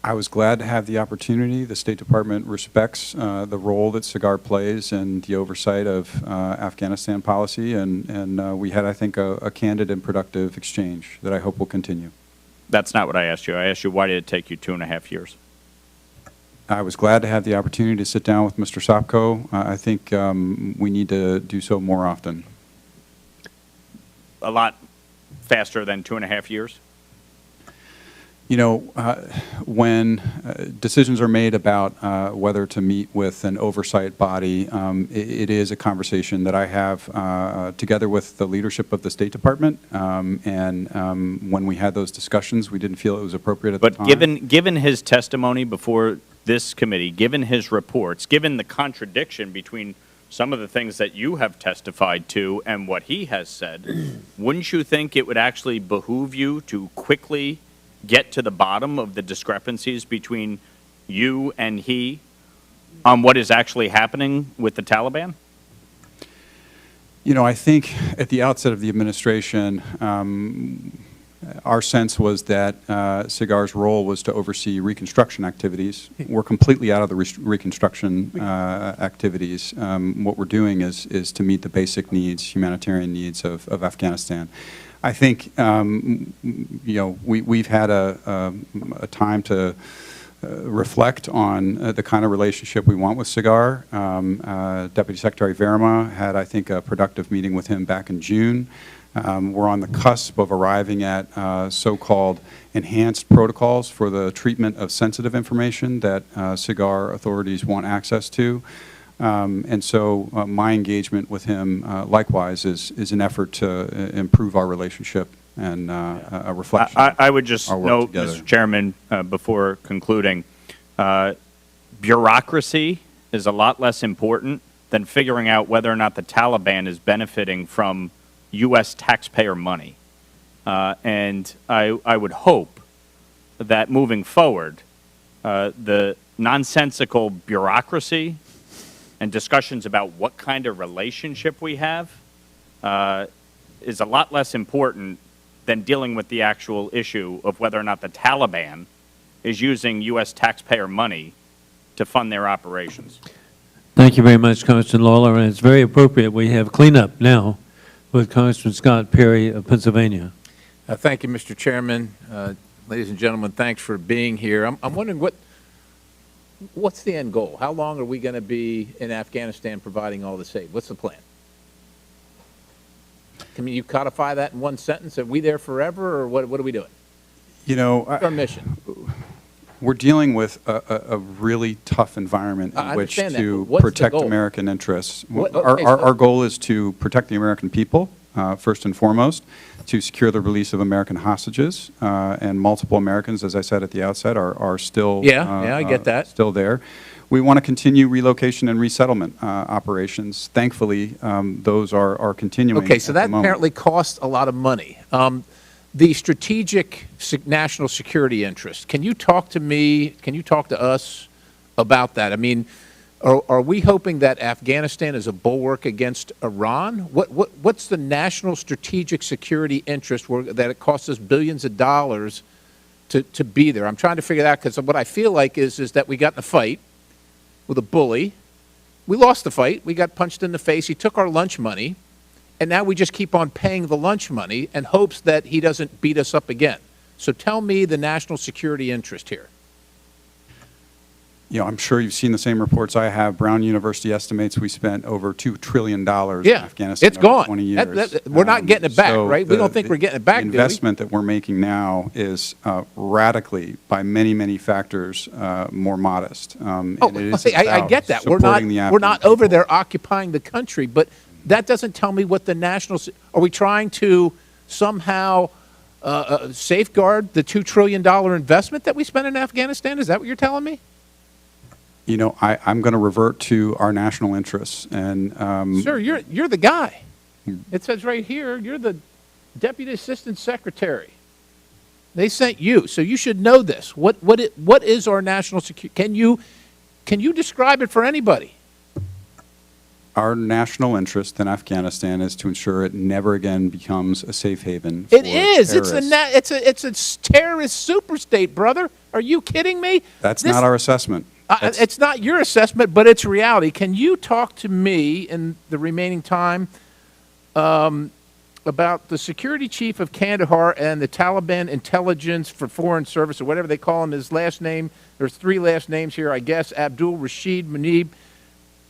I was glad to have the opportunity. The State Department respects the role that SIGAR plays in the oversight of Afghanistan policy, and we had, I think, a candid and productive exchange that I hope will continue.
That's not what I asked you. I asked you, why did it take you 2.5 years?
I was glad to have the opportunity to sit down with Mr. Sopko. I think we need to do so more often.
A lot faster than 2.5 years?
You know, when decisions are made about whether to meet with an oversight body, it is a conversation that I have together with the leadership of the State Department. When we had those discussions, we didn't feel it was appropriate at the time.
But given his testimony before this committee, given his reports, given the contradiction between some of the things that you have testified to and what he has said, wouldn't you think it would actually behoove you to quickly get to the bottom of the discrepancies between you and he on what is actually happening with the Taliban?
You know, I think at the outset of the administration, our sense was that SIGAR's role was to oversee reconstruction activities. We're completely out of the reconstruction activities. What we're doing is to meet the basic needs, humanitarian needs of Afghanistan. I think, you know, we've had a time to reflect on the kind of relationship we want with SIGAR. Deputy Secretary Verma had, I think, a productive meeting with him back in June. We're on the cusp of arriving at so-called enhanced protocols for the treatment of sensitive information that SIGAR authorities want access to. And so my engagement with him, likewise, is an effort to improve our relationship and a reflection.
I would just note, Mr. Chairman, before concluding, bureaucracy is a lot less important than figuring out whether or not the Taliban is benefiting from U.S. taxpayer money. And I would hope that moving forward, the nonsensical bureaucracy and discussions about what kind of relationship we have is a lot less important than dealing with the actual issue of whether or not the Taliban is using U.S. taxpayer money to fund their operations.
Thank you very much, Congressman Lawler, and it's very appropriate we have cleanup now with Congressman Scott Perry of Pennsylvania.
Thank you, Mr. Chairman. Ladies and gentlemen, thanks for being here. I'm wondering what's the end goal? How long are we going to be in Afghanistan providing all this aid? What's the plan? Can you codify that in one sentence? Are we there forever, or what are we doing?
You know,
what's our mission?
We're dealing with a really tough environment in which to protect American interests. Our goal is to protect the American people, first and foremost, to secure the release of American hostages, and multiple Americans, as I said at the outset, are still
I get that.
Still there. We want to continue relocation and resettlement operations. Thankfully, those are continuing.
Okay, so that apparently costs a lot of money. The strategic national security interest, can you talk to me, can you talk to us about that? I mean, are we hoping that Afghanistan is a bulwark against Iran? What's the national strategic security interest that it costs us billions of dollars to be there? I'm trying to figure that out, because what I feel like is that we got in a fight with a bully. We lost the fight. We got punched in the face. He took our lunch money. And now we just keep on paying the lunch money in hopes that he doesn't beat us up again. So tell me the national security interest here.
You know, I'm sure you've seen the same reports I have. Brown University estimates we spent over $2 trillion in Afghanistan
it's gone.
20 years.
We're not getting it back, right? We don't think we're getting it back, do we?
The investment that we're making now is radically, by many, many factors, more modest.
I get that. We're not over there occupying the country, but that doesn't tell me what the national. Are we trying to somehow safeguard the $2 trillion investment that we spent in Afghanistan? Is that what you're telling me?
You know, I'm going to revert to our national interests. And
sir, you're the guy. It says right here, you're the Deputy Assistant Secretary. They sent you, so you should know this. What is our national security? Can you describe it for anybody?
Our national interest in Afghanistan is to ensure it never again becomes a safe haven for
It is.
terrorists.
It's a terrorist superstate, brother. Are you kidding me?
That's not our assessment.
It's not your assessment, but it's reality. Can you talk to me in the remaining time about the security chief of Kandahar and the Taliban intelligence for foreign service, or whatever they call him, his last name? There's 3 last names here, I guess, Abdul Rashid Munib.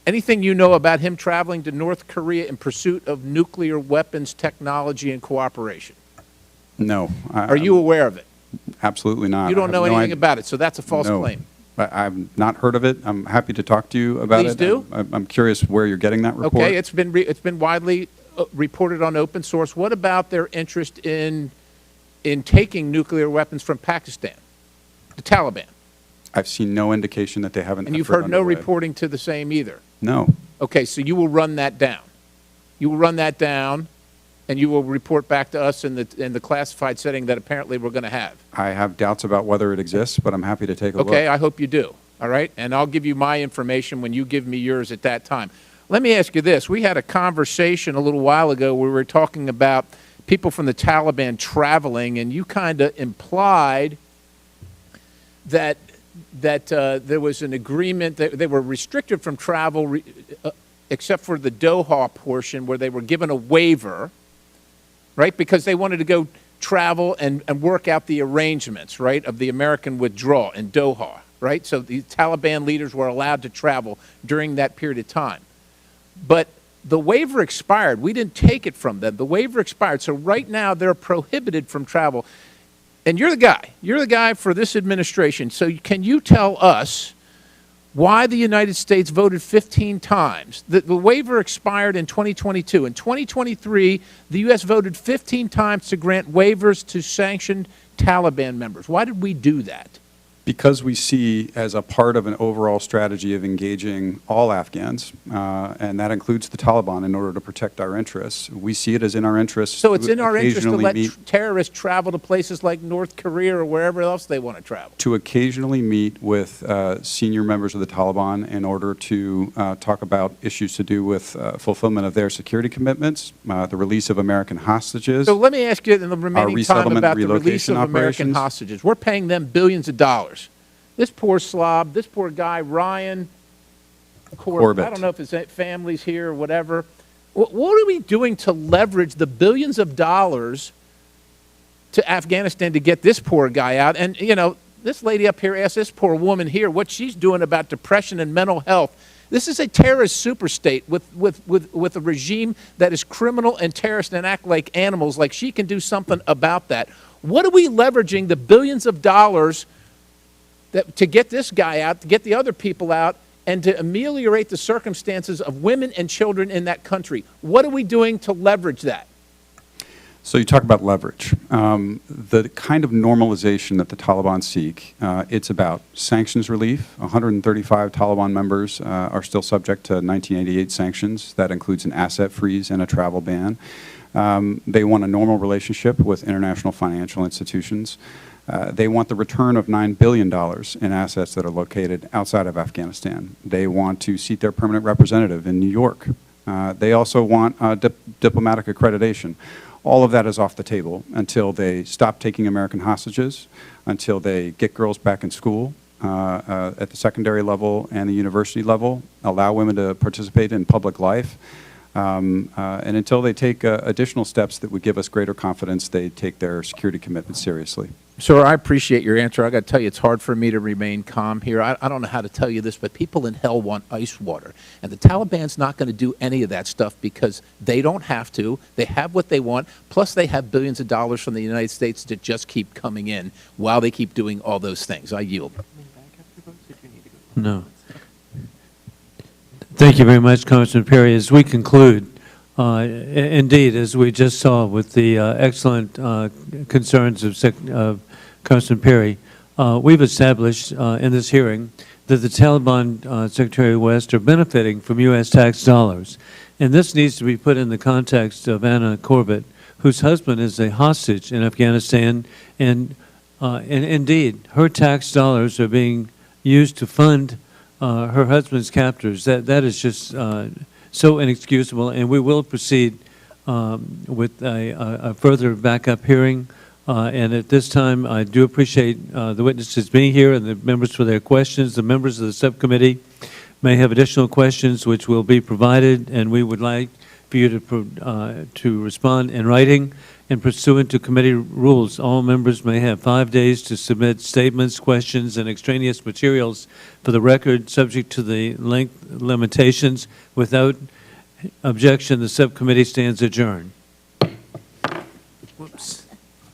Anything you know about him traveling to North Korea in pursuit of nuclear weapons technology and cooperation?
No.
Are you aware of it?
Absolutely not.
You don't know anything about it, so that's a false claim.
I've not heard of it. I'm happy to talk to you about it.
Please do.
I'm curious where you're getting that report.
Okay, it's been widely reported on open source. What about their interest in taking nuclear weapons from Pakistan, the Taliban?
I've seen no indication that they haven't.
And you've heard no reporting to the same either?
No.
Okay, so you will run that down. You will run that down, and you will report back to us in the classified setting that apparently we're going to have.
I have doubts about whether it exists, but I'm happy to take a look.
Okay, I hope you do. All right, and I'll give you my information when you give me yours at that time. Let me ask you this. We had a conversation a little while ago where we were talking about people from the Taliban traveling, and you kind of implied that there was an agreement that they were restricted from travel except for the Doha portion where they were given a waiver, right, because they wanted to go travel and work out the arrangements, right, of the American withdrawal in Doha, right? So the Taliban leaders were allowed to travel during that period of time. But the waiver expired. We didn't take it from them. The waiver expired. So right now they're prohibited from travel. And you're the guy. You're the guy for this administration. So can you tell us why the United States voted 15 times? The waiver expired in 2022. In 2023, the U.S. voted 15 times to grant waivers to sanctioned Taliban members. Why did we do that?
Because we see as a part of an overall strategy of engaging all Afghans, and that includes the Taliban, in order to protect our interests. We see it as in our interests.
So it's in our interest to let terrorists travel to places like North Korea or wherever else they want to travel.
To occasionally meet with senior members of the Taliban in order to talk about issues to do with fulfillment of their security commitments, the release of American hostages.
So let me ask you in the remaining time about the release of American hostages. We're paying them billions of dollars. This poor slob, this poor guy, Ryan Corbett, I don't know if his family's here or whatever. What are we doing to leverage the billions of dollars to Afghanistan to get this poor guy out? And, you know, this lady up here asked this poor woman here what she's doing about depression and mental health. This is a terrorist superstate with a regime that is criminal and terrorist and act like animals, like she can do something about that. What are we leveraging the billions of dollars to get this guy out, to get the other people out, and to ameliorate the circumstances of women and children in that country? What are we doing to leverage that?
So you talk about leverage. The kind of normalization that the Taliban seek, it's about sanctions relief. 135 Taliban members are still subject to 1988 sanctions. That includes an asset freeze and a travel ban. They want a normal relationship with international financial institutions. They want the return of $9 billion in assets that are located outside of Afghanistan. They want to seat their permanent representative in New York. They also want diplomatic accreditation. All of that is off the table until they stop taking American hostages, until they get girls back in school at the secondary level and the university level, allow women to participate in public life, and until they take additional steps that would give us greater confidence they take their security commitments seriously.
Sir, I appreciate your answer. I got to tell you, it's hard for me to remain calm here. I don't know how to tell you this, but people in hell want ice water. And the Taliban's not going to do any of that stuff because they don't have to. They have what they want. Plus, they have billions of dollars from the United States to just keep coming in while they keep doing all those things. I yield.
No. Thank you very much, Congressman Perry. As we conclude, indeed, as we just saw with the excellent concerns of Congressman Perry, we've established in this hearing that the Taliban Secretary West are benefiting from U.S. tax dollars. And this needs to be put in the context of Anna Corbett, whose husband is a hostage in Afghanistan. And indeed, her tax dollars are being used to fund her husband's captors. That is just so inexcusable. And we will proceed with a further backup hearing And at this time, I do appreciate the witnesses being here and the members for their questions. The members of the subcommittee may have additional questions which will be provided, and we would like for you to respond in writing. And pursuant to committee rules, all members may have 5 days to submit statements, questions, and extraneous materials for the record, subject to the length limitations. Without objection, the subcommittee stands adjourned.